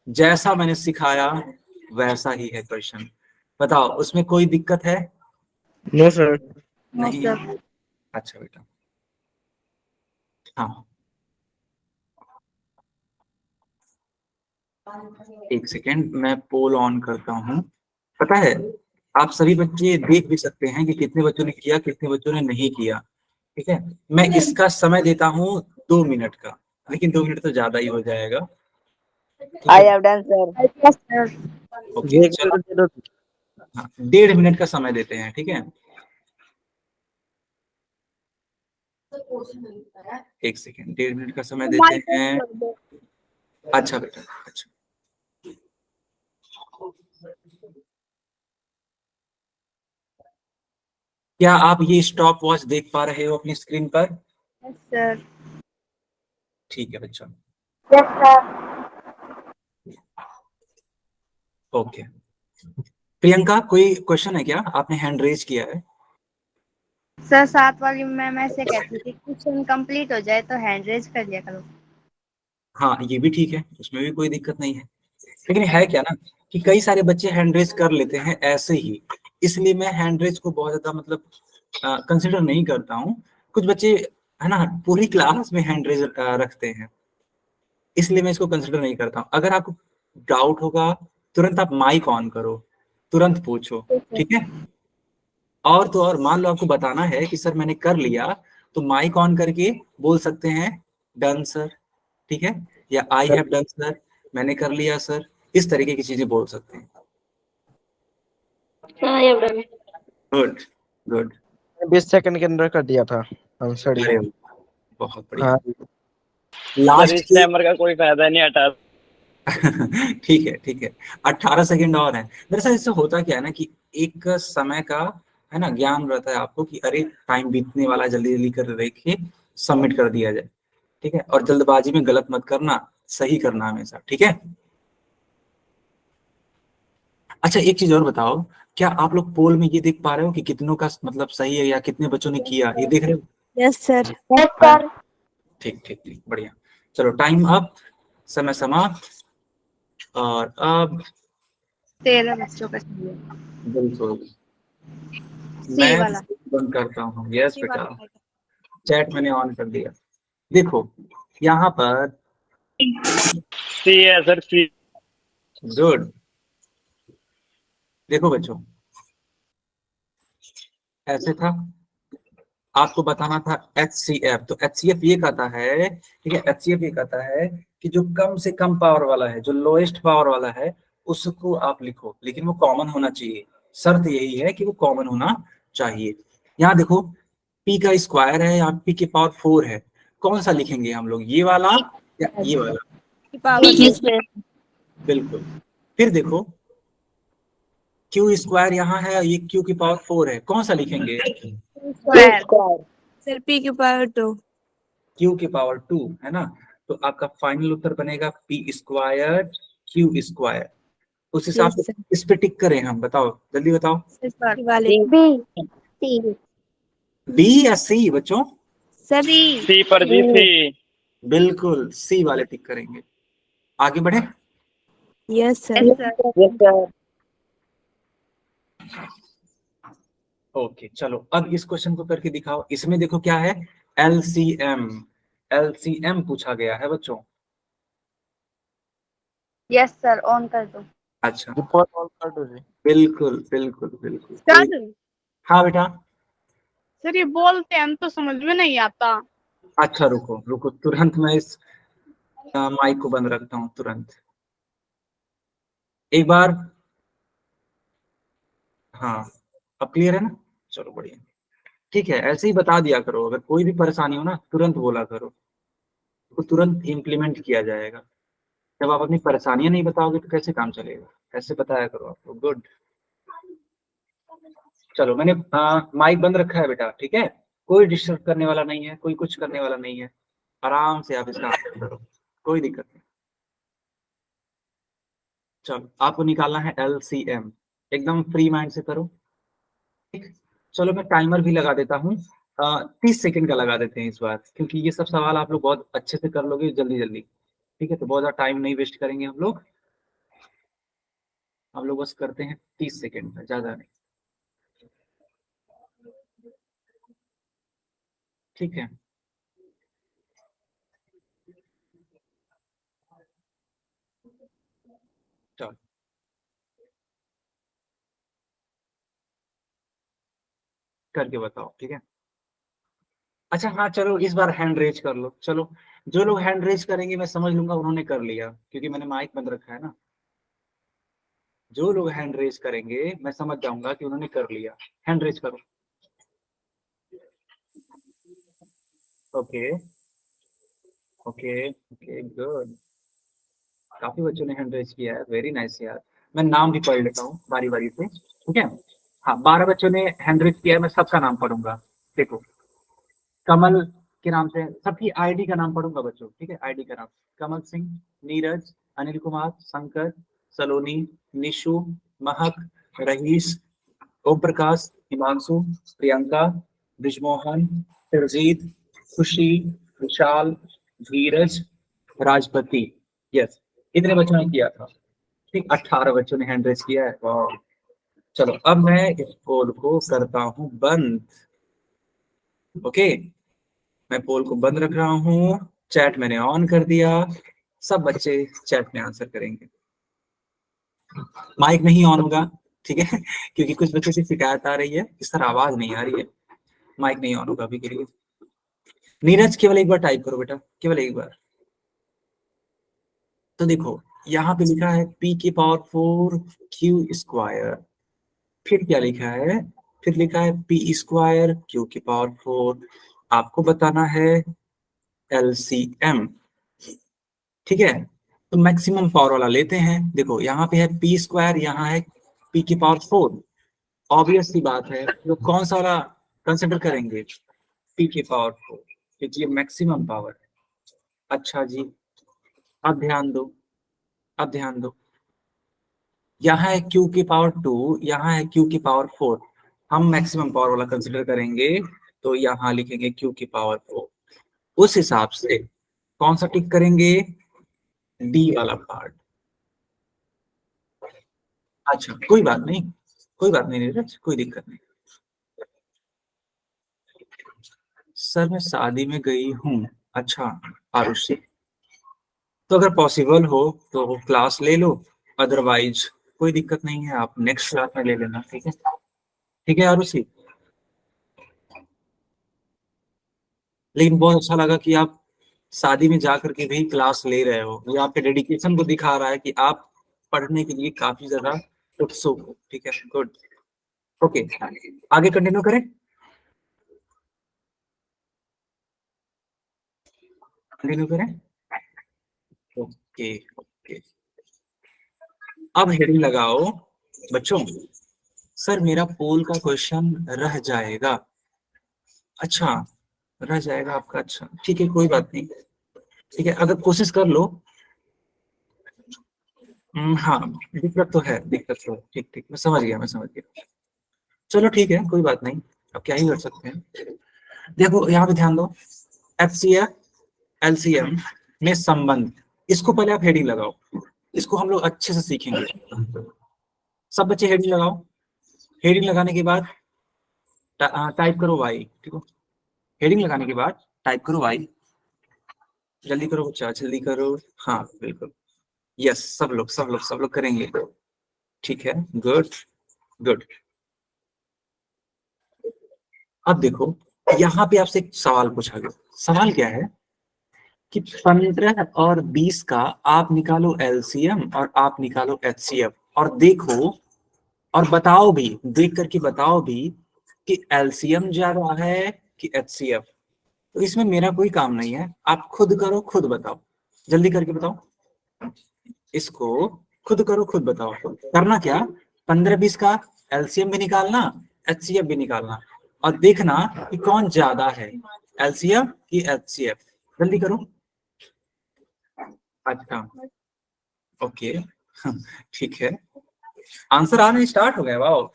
जैसा मैंने सिखाया वैसा ही है क्वेश्चन, बताओ उसमें कोई दिक्कत है? No sir. नहीं है? अच्छा बेटा, हाँ, एक सेकेंड मैं पोल ऑन करता हूँ। पता है, आप सभी बच्चे देख भी सकते हैं कि कितने बच्चों ने किया, कितने बच्चों ने नहीं किया। ठीक है, मैं इसका समय देता हूँ 2 मिनट का, लेकिन 2 मिनट तो ज्यादा ही हो जाएगा। I have done sir. Okay, चलो, हाँ, 1.5 मिनट का समय देते हैं, ठीक है। एक सेकेंड, 1.5 मिनट का समय देते हैं। अच्छा बेटा, अच्छा, क्या आप ये स्टॉप वॉच देख पा रहे हो अपनी स्क्रीन पर? Yes sir. ठीक है बच्चों, यस सर। ओके। प्रियंका, कोई क्वेश्चन है क्या? आपने हैंड रेज किया है। सर 7 वाली मैम ऐसे कहती थी क्वेश्चन कंप्लीट हो जाए तो हैंड रेज कर लिया करो। हाँ, ये भी ठीक है, उसमें भी कोई दिक्कत नहीं है, लेकिन है क्या ना कि कई सारे बच्चे हैंड रेज कर लेते हैं ऐसे ही, इसलिए मैं हैंड रेज को बहुत ज्यादा मतलब कंसिडर नहीं करता हूँ। कुछ बच्चे, है ना, पूरी क्लास में हैंड रेज रखते हैं, इसलिए मैं इसको कंसिडर नहीं करता हूँ। अगर आपको डाउट होगा, तुरंत आप माइक ऑन करो, तुरंत पूछो, ठीक है। और तो और, मान लो आपको बताना है कि सर मैंने कर लिया, तो माइक ऑन करके बोल सकते हैं डन सर, ठीक है, या आई हैव डन सर, मैंने कर लिया सर, इस तरीके की चीजें बोल सकते हैं। Good, good. 20 सेकंड के अंदर कर दिया था आंसर। अरे बहुत बढ़िया। हाँ सर लास्ट इस टाइमर का कोई फायदा नहीं हटा। ठीक है ठीक है, 18 सेकंड और है। दरअसल इससे होता क्या है ना कि एक समय का है ना ज्ञान रहता है आपको कि अरे टाइम बीतने वाला है, जल्दी जल्दी कर रखे सबमिट कर दिया जाए, ठीक है। और जल्दबाजी में गलत मत करना, सही करना हमेशा, ठीक है। अच्छा एक चीज और बताओ, क्या आप लोग पोल में ये देख पा रहे हो कि कितनों का मतलब सही है या कितने बच्चों ने किया, ये देख रहे हो? Yes sir. Yes sir. ठीक ठीक ठीक, बढ़िया। चलो टाइम अप, समय समाप्त। और अब 13 बच्चों का चाहिए। बिल्कुल सी मैं वाला। बंद करता हूँ। यस बेटा, चैट मैंने ऑन कर दिया। देखो यहाँ पर सी है सर, सी। गुड। देखो बच्चों, ऐसे था, आपको बताना था HCF, तो HCF ये कहता है, ठीक है, HCF ये कहता है कि जो कम से कम पावर वाला है, जो लोएस्ट पावर वाला है, उसको आप लिखो, लेकिन वो कॉमन होना चाहिए। शर्त यही है कि वो कॉमन होना चाहिए। यहाँ देखो P का स्क्वायर है, यहाँ P की पावर 4 है, कौन सा लिखेंगे हम लोग, ये वाला या ये वाला? बिल्कुल। फिर देखो Q स्क्वायर यहाँ है, ये Q की पावर 4 है, कौन सा लिखेंगे? स्क्वायर। सर पी की पावर 2। Q की पावर 2 है ना, तो आपका फाइनल उत्तर बनेगा P स्क्वायर Q स्क्वायर। उस हिसाब से इस पे टिक करें हम, बताओ जल्दी बताओ। वाले बी। सी। B या C बच्चों? सर सी पर जी, सी। बिल्कुल C वाले टिक करेंगे। आगे बढ़े। Yes sir. Yes sir. Okay चलो अब इस क्वेश्चन को करके दिखाओ। इसमें देखो क्या है, LCM, LCM पूछा गया है बच्चों। यस सर, ऑन कर दो। अच्छा रिपोर्ट ऑल कर दो जी। बिल्कुल बिल्कुल बिल्कुल। सर हाँ बेटा। सर ये बोलते हैं तो समझ में नहीं आता। अच्छा रुको रुको, तुरंत मैं इस माइक को बंद रखता हूँ तुरंत, एक बार। हाँ अब क्लियर है ना, चलो बढ़िया, ठीक है। ऐसे ही बता दिया करो, अगर कोई भी परेशानी हो ना तुरंत बोला करो, तो तुरंत इम्प्लीमेंट किया जाएगा। जब आप अपनी परेशानियां नहीं बताओगे तो कैसे काम चलेगा, ऐसे बताया करो आपको। गुड। चलो मैंने माइक बंद रखा है बेटा, ठीक है, कोई डिस्टर्ब करने वाला नहीं है, कोई कुछ करने वाला नहीं है, आराम से आप इसका आंसर करो, कोई दिक्कत नहीं। चलो आपको निकालना है LCM, एकदम फ्री माइंड से करो, ठीक। चलो मैं टाइमर भी लगा देता हूँ, 30 सेकंड का लगा देते हैं इस बार, क्योंकि ये सब सवाल आप लोग बहुत अच्छे से कर लोगे जल्दी जल्दी, ठीक है। तो बहुत ज्यादा टाइम नहीं वेस्ट करेंगे हम लोग बस करते हैं 30 सेकंड का, ज्यादा नहीं, ठीक है। चलो करके बताओ, ठीक है। अच्छा हाँ चलो इस बार हैंड रेज कर लो, चलो जो लोग हैंड रेज करेंगे मैं समझ लूंगा उन्होंने कर लिया, क्योंकि मैंने माइक बंद रखा है ना। जो लोग हैंड रेज करेंगे मैं समझ जाऊंगा कि उन्होंने कर लिया। हैंड रेज करो। ओके ओके ओके गुड, काफी बच्चों ने हैंड रेज किया है, वेरी नाइस यार। मैं नाम भी पढ़ लेता हूँ बारी बारी से, ठीक है। हाँ 12 बच्चों ने हैंड रेज किया है, मैं सबका नाम पढ़ूंगा। देखो कमल के नाम से, सबकी आईडी का नाम पढ़ूंगा बच्चों, ठीक है। आईडी का नाम कमल सिंह, नीरज, अनिल कुमार, शंकर, सलोनी, निशु, महक, रईस, ओम प्रकाश, हिमांशु, प्रियंका, ब्रिजमोहन, सुरजीत, खुशी, विशाल, धीरज, राजपति। यस इतने बच्चों ने किया था, ठीक। 18 बच्चों ने हैंड रेज किया है। वाह। चलो अब मैं इस पोल को करता हूं बंद। ओके मैं पोल को बंद रख रहा हूँ, चैट मैंने ऑन कर दिया, सब बच्चे चैट में आंसर करेंगे। माइक नहीं ऑन होगा, ठीक है क्योंकि कुछ बच्चों की शिकायत आ रही है, इस तरह आवाज नहीं आ रही है। माइक नहीं ऑन होगा अभी के लिए। नीरज केवल एक बार टाइप करो बेटा, केवल एक बार। तो देखो यहाँ पे लिखा है P की पावर 4 Q स्क्वायर, फिर क्या लिखा है, फिर लिखा है P स्क्वायर Q की पावर 4। आपको बताना है LCM, ठीक है। तो मैक्सिमम पावर वाला लेते हैं। देखो यहाँ पे है पी स्क्वायर, यहाँ है पी की पावर 4। ऑब्वियस सी बात है, तो कौन सा वाला कंसिडर करेंगे? पी की पावर 4, क्योंकि ये मैक्सिमम पावर है। अच्छा जी, अब ध्यान दो, अब ध्यान दो, यहाँ है Q की पावर 2, यहाँ है Q की पावर 4। हम मैक्सिमम पावर वाला कंसिडर करेंगे, तो यहाँ लिखेंगे Q की पावर 4। उस हिसाब से कौन सा टिक करेंगे? डी वाला पार्ट। अच्छा, कोई बात नहीं, कोई बात नहीं नीरज, कोई दिक्कत नहीं। सर मैं शादी में गई हूँ। अच्छा आरुषि, तो अगर पॉसिबल हो तो क्लास ले लो, अदरवाइज कोई दिक्कत नहीं है, आप नेक्स्ट क्लास में ले लेना। ठीक है, ठीक है आरुषि। लेकिन बहुत अच्छा लगा कि आप शादी में जाकर के भी क्लास ले रहे हो, ये आपके डेडिकेशन को दिखा रहा है कि आप पढ़ने के लिए काफी ज्यादा उत्सुक हो। ठीक है, गुड, ओके, आगे कंटिन्यू करें। कंटिन्यू करें, ओके ओके। अब हेडिंग लगाओ बच्चों। सर मेरा पोल का क्वेश्चन रह जाएगा। अच्छा, रह जाएगा आपका, अच्छा ठीक है, कोई बात नहीं। ठीक है, अगर कोशिश कर लो। हाँ, दिक्कत तो है, दिक्कत तो है, ठीक ठीक, मैं समझ गया, मैं समझ गया। चलो ठीक है, कोई बात नहीं, अब क्या ही कर सकते हैं। देखो यहाँ पे ध्यान दो, FCF LCM में संबंध, इसको पहले आप हेडिंग लगाओ, इसको हम लोग अच्छे से सीखेंगे। सब बच्चे हेडिंग लगाओ। हेडिंग लगाने के बाद टाइप करो वाई। ठीक है, हेडिंग लगाने के बाद टाइप करो वाई। जल्दी करो बच्चा, जल्दी करो। हाँ बिल्कुल, यस, सब लोग सब लोग सब लोग करेंगे। ठीक है, गुड गुड। अब देखो, यहाँ पे आपसे एक सवाल पूछा गया। सवाल क्या है कि 15 और 20 का आप निकालो LCM और आप निकालो HCF, और देखो और बताओ भी, देख करके बताओ भी कि LCM ज्यादा है कि HCF। तो इसमें मेरा कोई काम नहीं है, आप खुद करो, खुद बताओ, जल्दी करके बताओ। इसको खुद करो, खुद बताओ। करना क्या, 15-20 का LCM भी निकालना, HCF भी निकालना, और देखना कि कौन ज्यादा है, LCM कि HCF। जल्दी करो। अच्छा, ओके, ठीक है, आंसर आने स्टार्ट हो गया, वाओ।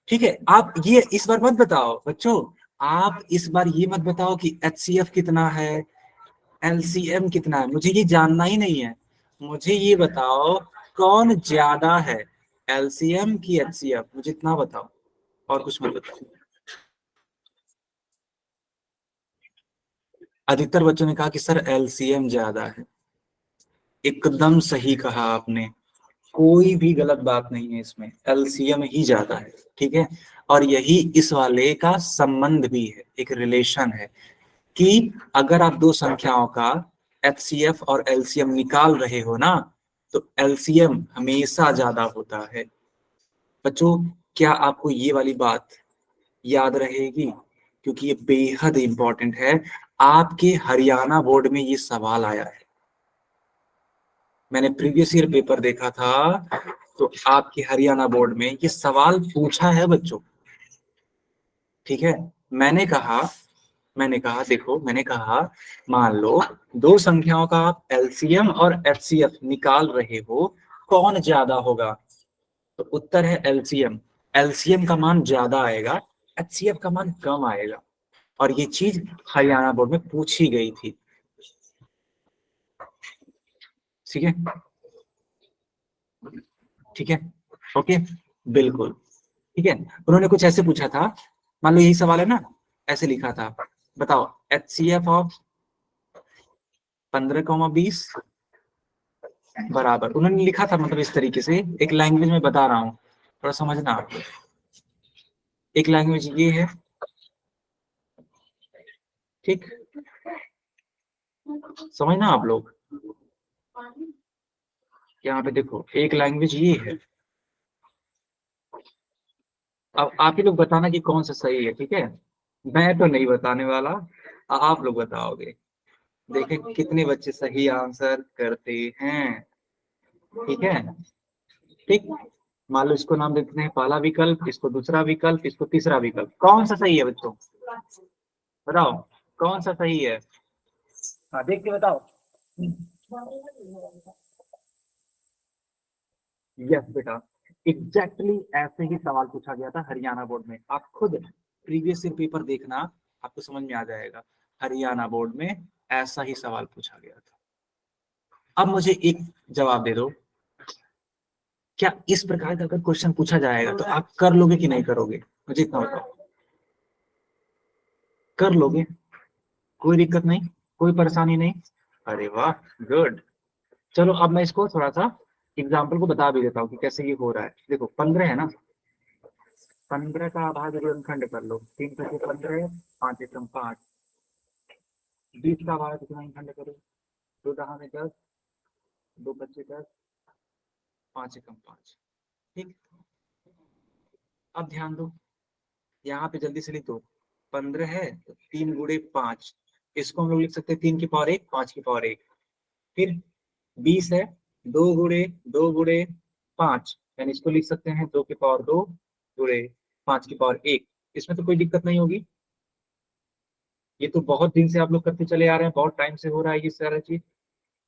ठीक है, आप ये इस बार मत बताओ बच्चों, आप इस बार ये मत बताओ कि HCF कितना है, LCM कितना है, मुझे ये जानना ही नहीं है। मुझे ये बताओ कौन ज्यादा है, LCM की HCF, मुझे इतना बताओ, और कुछ मत बताओ। अधिकतर बच्चों ने कहा कि सर LCM ज्यादा है। एकदम सही कहा आपने, कोई भी गलत बात नहीं है इसमें, LCM ही ज्यादा है। ठीक है, और यही इस वाले का संबंध भी है, एक रिलेशन है कि अगर आप दो संख्याओं का HCF और LCM निकाल रहे हो ना, तो LCM हमेशा ज्यादा होता है। बच्चों, क्या आपको ये वाली बात याद रहेगी? क्योंकि ये बेहद इंपॉर्टेंट है, आपके हरियाणा बोर्ड में ये सवाल आया है। मैंने प्रीवियस ईयर पेपर देखा था, तो आपके हरियाणा बोर्ड में ये सवाल पूछा है बच्चों। ठीक है, मैंने कहा देखो, मैंने कहा मान लो दो संख्याओं का आप LCM और HCF निकाल रहे हो, कौन ज्यादा होगा? तो उत्तर है LCM। LCM का मान ज्यादा आएगा, HCF का मान कम आएगा, और ये चीज हरियाणा बोर्ड में पूछी गई थी। ठीक है, ठीक है, ओके, बिल्कुल ठीक है। उन्होंने कुछ ऐसे पूछा था, मान लो यही सवाल है ना, ऐसे लिखा था, बताओ HCF ऑफ 15,20 बराबर, उन्होंने लिखा था मतलब इस तरीके से, एक लैंग्वेज में बता रहा हूँ, थोड़ा समझना आप। एक लैंग्वेज ये है, ठीक, समझना आप लोग। यहाँ पे देखो, एक लैंग्वेज ये है, अब आप ही लोग बताना कि कौन सा सही है। ठीक है, मैं तो नहीं बताने वाला, आप लोग बताओगे। देखें कितने बच्चे सही आंसर करते हैं। ठीक है, ठीक। मान लो इसको नाम देते हैं पहला विकल्प, इसको दूसरा विकल्प, इसको तीसरा विकल्प। कौन सा सही है बच्चों, बताओ कौन सा सही है? हाँ देख के बताओ। यस बेटा, एग्जैक्टली ऐसे ही सवाल पूछा गया था हरियाणा बोर्ड में। आप खुद प्रीवियस ईयर पेपर देखना, आपको समझ में आ जाएगा। हरियाणा बोर्ड में ऐसा ही सवाल पूछा गया था। अब मुझे एक जवाब दे दो, क्या इस प्रकार का अगर क्वेश्चन पूछा जाएगा तो आप कर लोगे कि नहीं करोगे? मुझे इतना बताओ, कर लोगे? कोई दिक्कत नहीं, कोई परेशानी नहीं? अरे वाह, गुड। चलो अब मैं इसको थोड़ा सा एग्जाम्पल को बता भी देता हूँ कि कैसे ये हो रहा है। देखो 15 है ना, 15 का अभाज्य गुणनखंड कर लो। 3 × 15, 5 × 5। 20 का अभाज्य गुणनखंड करो। 2 × 10, 2 × 10, 5 × 5। ठीक, अब ध्यान दो, यहाँ पे जल्दी से लिख दो। 15 है तो 3 × 5, इसको हम लोग लिख सकते हैं 3 की पावर 1, 5 की पावर 1। फिर 20 है, 2 × 5, यानी इसको लिख सकते हैं 2 की पावर 2 × 5 की पावर 1। इसमें तो कोई दिक्कत नहीं होगी। ये तो बहुत दिन से आप लोग करते चले आ रहे हैं, बहुत टाइम से हो रहा है ये सारा चीज।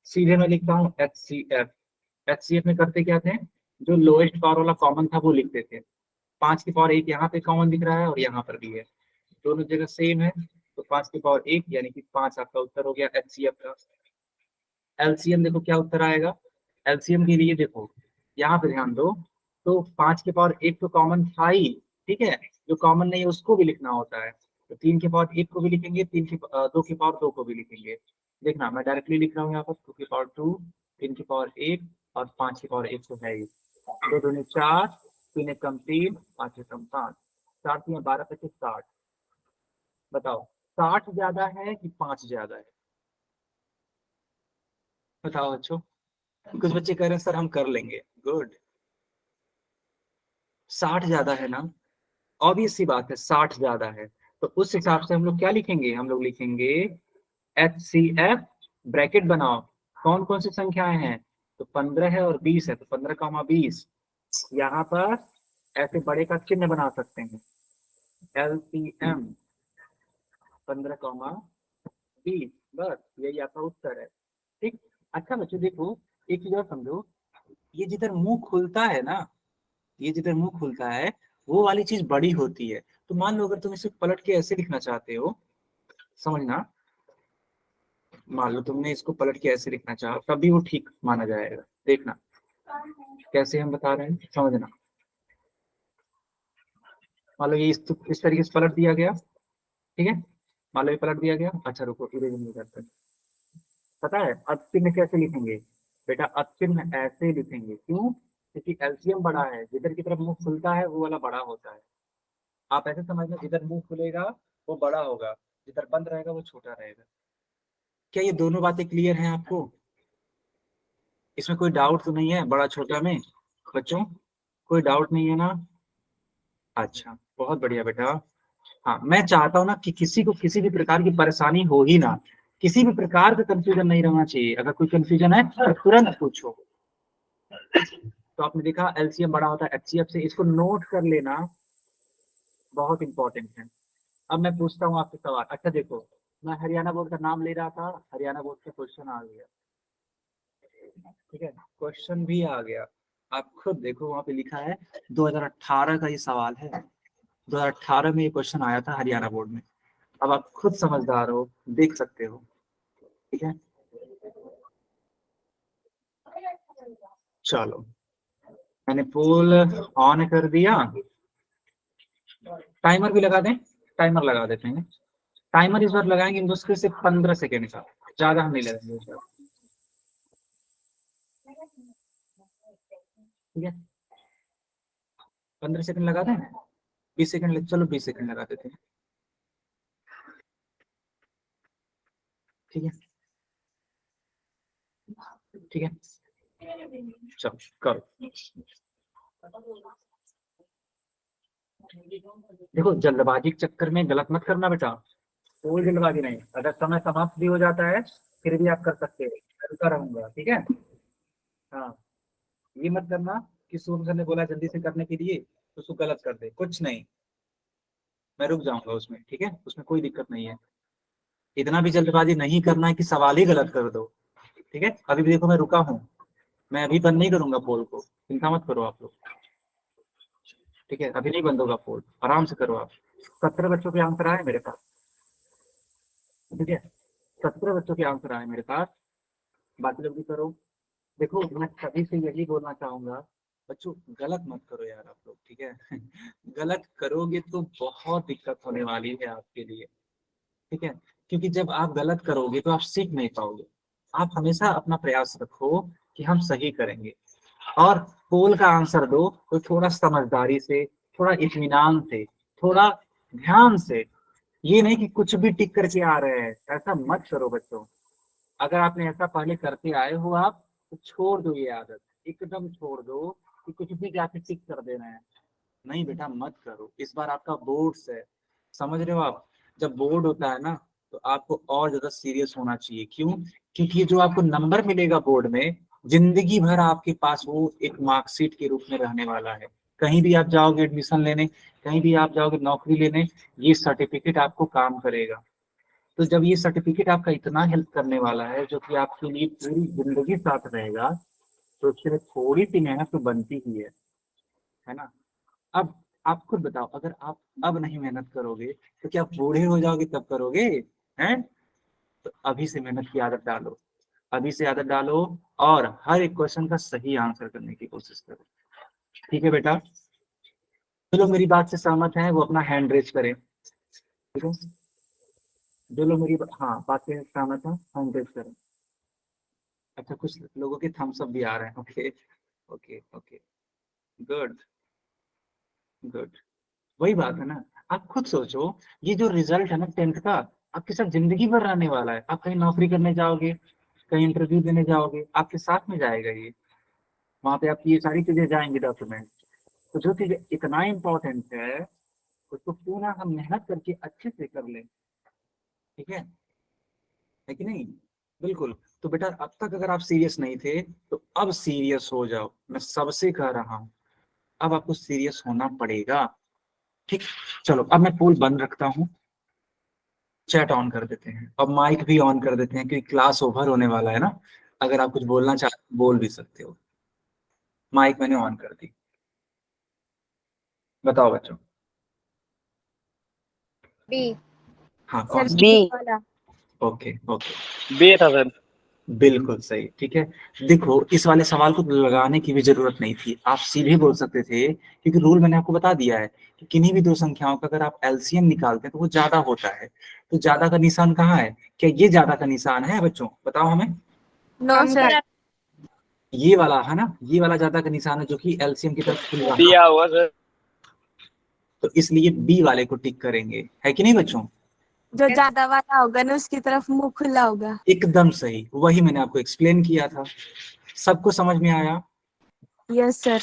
सीधे मैं लिखता हूँ HCF। HCF में करते क्या थे, जो लोएस्ट पावर वाला कॉमन था वो लिखते थे। 5 की पावर 1 यहाँ पे कॉमन दिख रहा है और यहाँ पर भी है, दोनों जगह सेम है, तो 5 की पावर 1 यानी कि 5 आपका उत्तर हो गया HCF का। LCM देखो क्या उत्तर आएगा। LCM के लिए देखो यहाँ पे ध्यान दो, तो 5 की पावर 1 तो कॉमन था ही, ठीक है, जो कॉमन नहीं है उसको भी लिखना होता है। तो 3 की पावर 1 को भी लिखेंगे, 2 की पावर 2 को भी लिखेंगे। देखना मैं डायरेक्टली लिख रहा हूँ यहाँ पर 2 की पावर 2, 3 की पावर 1 और 5 की पावर 1 तो है ही। 2 दूनी 4, 3 एकम 3, 5 एकम 5, 4 3 12 25 60। बताओ 60 ज्यादा है कि 5 ज्यादा है? बताओ बच्चों। कुछ बच्चे कह रहे हैं सर हम कर लेंगे। गुड, 60 ज्यादा है ना, ऑब्वियस सी बात है 60 ज्यादा है। तो उस हिसाब से हम लोग क्या लिखेंगे, हम लोग लिखेंगे HCF। ब्रैकेट बनाओ, कौन कौन सी संख्याएं हैं, तो 15 है और 20 है, तो 15, 20। यहाँ पर ऐसे बड़े का चिन्ह बना सकते हैं, LCM 15, 20। बस यही आपका उत्तर है। ठीक, अच्छा बच्चों देखो एक चीज और समझो, ये जिधर मुंह खुलता है ना, ये जिधर मुंह खुलता है वो वाली चीज बड़ी होती है। तो मान लो अगर तुम इसे पलट के ऐसे लिखना चाहते हो, समझना, मान लो तुमने इसको पलट के ऐसे लिखना चाहा, तब भी वो ठीक माना जाएगा। देखना कैसे हम बता रहे हैं, समझना। मान लो ये इस तरीके से पलट दिया गया, ठीक है, मान लो ये पलट दिया गया। अच्छा रुको, इरेज नहीं करते, पता है अब चिन्ह कैसे लिखेंगे बेटा? अब चिन्ह ऐसे लिखेंगे, क्यों? क्योंकि एलसीएम बड़ा है, जिधर की तरफ मुंह खुलता है वो वाला बड़ा होता है। आप ऐसे समझना, जिधर मुंह खुलेगा वो बड़ा होगा, जिधर बंद रहेगा वो छोटा रहेगा। क्या ये दोनों बातें क्लियर हैं आपको? इसमें कोई डाउट तो नहीं है बड़ा छोटा में बच्चों? कोई डाउट नहीं है ना? अच्छा बहुत बढ़िया बेटा। हाँ मैं चाहता हूँ ना कि किसी को किसी भी प्रकार की परेशानी हो ही ना, किसी भी प्रकार का कंफ्यूजन नहीं रहना चाहिए। अगर कोई कंफ्यूजन है तो तुरंत पूछो। तो आपने देखा एलसीएम बड़ा होता है एचसीएफ से, इसको नोट कर लेना, बहुत इंपॉर्टेंट है। अब मैं पूछता हूँ आपसे सवाल। अच्छा देखो, मैं हरियाणा बोर्ड का नाम ले रहा था, हरियाणा बोर्ड का क्वेश्चन आ गया, ठीक है, क्वेश्चन भी आ गया। आप खुद देखो वहां पे लिखा है 2018 का ये सवाल है, 2018 में ये क्वेश्चन आया था हरियाणा बोर्ड में। अब आप खुद समझदार हो, देख सकते हो, ठीक है। चलो मैंने पोल ऑन कर दिया, टाइमर भी लगा दें, टाइमर लगा देते हैं। टाइमर इस बार लगाएंगे मुश्किल से 15 सेकेंड का, ज्यादा हम नहीं लगाएंगे इस बार, ठीक है। 15 सेकंड लगा दें, 20 सेकंड, चलो 20 सेकंड लगा देते हैं, ठीक है, ठीक है। चलो करो। देखो जल्दबाजी के चक्कर में गलत मत करना बेटा, कोई जल्दबाजी नहीं। अगर समय समाप्त भी हो जाता है फिर भी आप कर सकते हो, मैं रुका रहूंगा, ठीक है। हाँ, ये मत करना कि सूर्य सर ने बोला जल्दी से करने के लिए तो उसको गलत कर दे, कुछ नहीं, मैं रुक जाऊंगा उसमें, ठीक है, उसमें कोई दिक्कत नहीं है। इतना भी जल्दबाजी नहीं करना है कि सवाल ही गलत कर दो, ठीक है। अभी भी देखो मैं रुका हूँ, मैं अभी बंद नहीं करूंगा पोल को, चिंता मत करो आप लोग, ठीक है, अभी नहीं बंद होगा पोल, आराम से करो आप। 17 बच्चों के आंसर आए मेरे पास, ठीक है, 17 बच्चों के आंसर आए मेरे पास, बाकी लोग भी करो। देखो मैं सभी से यही बोलना चाहूंगा, बच्चों गलत मत करो यार आप लोग, ठीक है गलत करोगे तो बहुत दिक्कत होने वाली है आपके लिए, ठीक है, क्योंकि जब आप गलत करोगे तो आप सीख नहीं पाओगे। आप हमेशा अपना प्रयास रखो कि हम सही करेंगे, और पोल का आंसर दो तो थोड़ा समझदारी से, थोड़ा इत्मीनान से, थोड़ा ध्यान से, ये नहीं कि कुछ भी टिक करके आ रहे हैं, ऐसा मत करो बच्चों। अगर आपने ऐसा पहले करते आए हो आप, तो छोड़ दो ये आदत, एकदम छोड़ दो कि कुछ भी जाके टिक कर देना है, नहीं बेटा मत करो। इस बार आपका बोर्ड्स है, समझ रहे हो आप, जब बोर्ड होता है ना तो आपको और ज्यादा सीरियस होना चाहिए। क्यों? क्योंकि जो आपको नंबर मिलेगा बोर्ड में, जिंदगी भर आपके पास वो एक मार्कशीट के रूप में रहने वाला है। कहीं भी आप जाओगे एडमिशन लेने, कहीं भी आप जाओगे नौकरी लेने, ये सर्टिफिकेट आपको काम करेगा। तो जब ये सर्टिफिकेट आपका इतना हेल्प करने वाला है, जो कि आपके लिए पूरी जिंदगी साथ रहेगा, तो उसके लिए थोड़ी सी मेहनत तो बनती ही है ना। अब आप खुद बताओ, अगर आप अब नहीं मेहनत करोगे तो क्या बूढ़े हो जाओगे तब करोगे? हैं? तो अभी से मेहनत की आदत डालो, अभी से आदत डालो, और हर एक क्वेश्चन का सही आंसर करने की कोशिश करो, ठीक है बेटा। जो लोग मेरी बात से सहमत हैं वो अपना हैंड रेज करें, ठीक है। जो लोग मेरी हाँ बात से सहमत है हैंड रेज करें। अच्छा, कुछ लोगों के थम्स अप भी आ रहे हैं, okay okay okay, good good. वही बात है ना, आप खुद सोचो, ये जो रिजल्ट है ना 10th का, आपके साथ जिंदगी भर रहने वाला है। आप कहीं नौकरी करने जाओगे, कहीं इंटरव्यू देने जाओगे, आपके साथ में जाएगा ये, वहां पे आपकी ये सारी चीजें जाएंगी, डॉक्यूमेंट। तो जो चीजें इतना इम्पोर्टेंट है उसको पूरा हम मेहनत करके अच्छे से कर लें, ठीक है कि नहीं? बिल्कुल। तो बेटा अब तक अगर आप सीरियस नहीं थे तो अब सीरियस हो जाओ, मैं सबसे कह रहा हूँ, अब आपको सीरियस होना पड़ेगा, ठीक। चलो अब मैं पोल बंद रखता हूँ, चैट ऑन कर देते हैं, और माइक भी ऑन कर देते हैं क्योंकि क्लास ओवर होने वाला है ना। अगर आप कुछ बोलना चाहते बोल भी सकते हो, माइक मैंने ऑन कर दी। बताओ बच्चों। बी। हाँ कौन सा? बी। वाला। ओके ओके, बी था सर। बिल्कुल सही, ठीक है। देखो इस वाले सवाल को लगाने की भी जरूरत नहीं थी, आप सीधे बोल सकते थे, क्योंकि रूल मैंने आपको बता दिया है कि किन्हीं भी दो संख्याओं का अगर आप एलसीएम निकालते हैं तो वो ज्यादा होता है। तो ज्यादा का निशान कहाँ है? क्या ये ज्यादा का निशान है बच्चों? बताओ हमें। No sir. ये वाला है ना, ये वाला ज्यादा का निशान है जो कि एलसीएम की तरफ खुल रहा है, दिया हुआ सर। तो इसलिए बी वाले को टिक करेंगे, है कि नहीं बच्चों? जो ज्यादा वाला होगा ना उसकी तरफ मुंह खुला होगा। एकदम सही, वही मैंने आपको एक्सप्लेन किया था। सबको समझ में आया? Yes sir.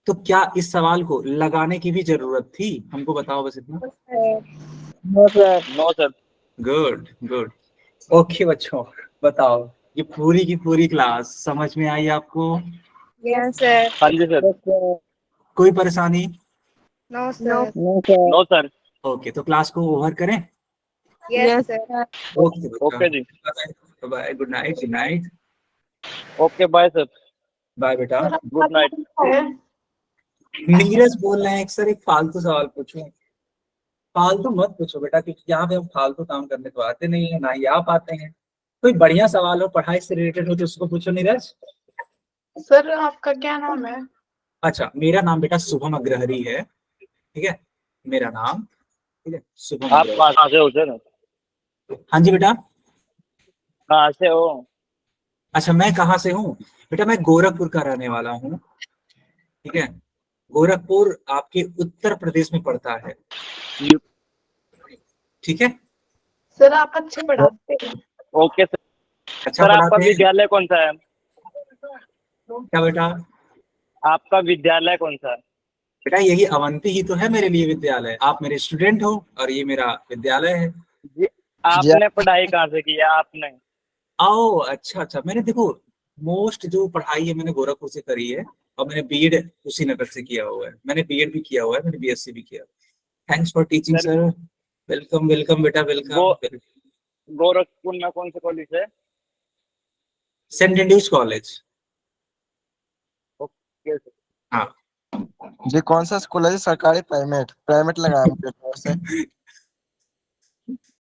तो क्या इस सवाल को लगाने की भी जरूरत थी? हमको बताओ बस इतना। No sir. No sir. Good good. Okay बच्चों, बताओ ये पूरी की पूरी क्लास समझ में आई आपको? Yes sir. हाँ जी सर। कोई परेशानी? No sir. No sir. Okay, तो क्लास को ओवर करें। Yes sir. ओके ओके जी। Bye, good night, good night. Okay bye sir. Bye बेटा। Good night. नीरज बोल रहे हैं सर एक फालतू सवाल पूछूं? फालतू मत पूछो बेटा, क्योंकि यहाँ पे हम फालतू काम करने को आते नहीं है, ना ही आप आते हैं। कोई बढ़िया सवाल हो, पढ़ाई से रिलेटेड हो तो उसको पूछो नीरज। सर आपका क्या नाम है? अच्छा, मेरा नाम बेटा शुभम अग्रहरी है, ठीक है, मेरा नाम, ठीक है, शुभम आप अग्रहरी। कहाँ से हो सर? हाँ जी बेटा। कहाँ से हो? अच्छा, मैं कहाँ से हूँ? बेटा मैं गोरखपुर का रहने वाला हूँ, ठीक है। गोरखपुर आपके उत्तर प्रदेश में पड़ता है, ठीक है। सर आप अच्छे पढ़ाते हैं। Okay sir. अच्छा सर आपका पढ़ाते हैं? विद्यालय कौन सा है? क्या बेटा? आपका विद्यालय कौन सा है? बेटा यही अवंती ही तो है मेरे लिए विद्यालय, आप मेरे स्टूडेंट हो और ये मेरा विद्यालय है। जी आपने पढ़ाई कहाँ से की है आपने? आओ अच्छा अच्छा, मैंने देखो मोस्ट जो पढ़ाई है मैंने गोरखपुर से करी है, और मैंने बीएड कुशीनगर से किया हुआ है, मैंने बीएड भी किया हुआ है, मैंने बीएससी भी किया। Thanks for teaching sir sir. Welcome welcome बेटा गो वेलकम। गोरखपुर में कौन सा कॉलेज है? Saint Andrews college. Okay sir. हाँ जी कौन सा स्कूल है जी? सरकारी प्राइवेट? प्राइवेट लगाया मुझे से।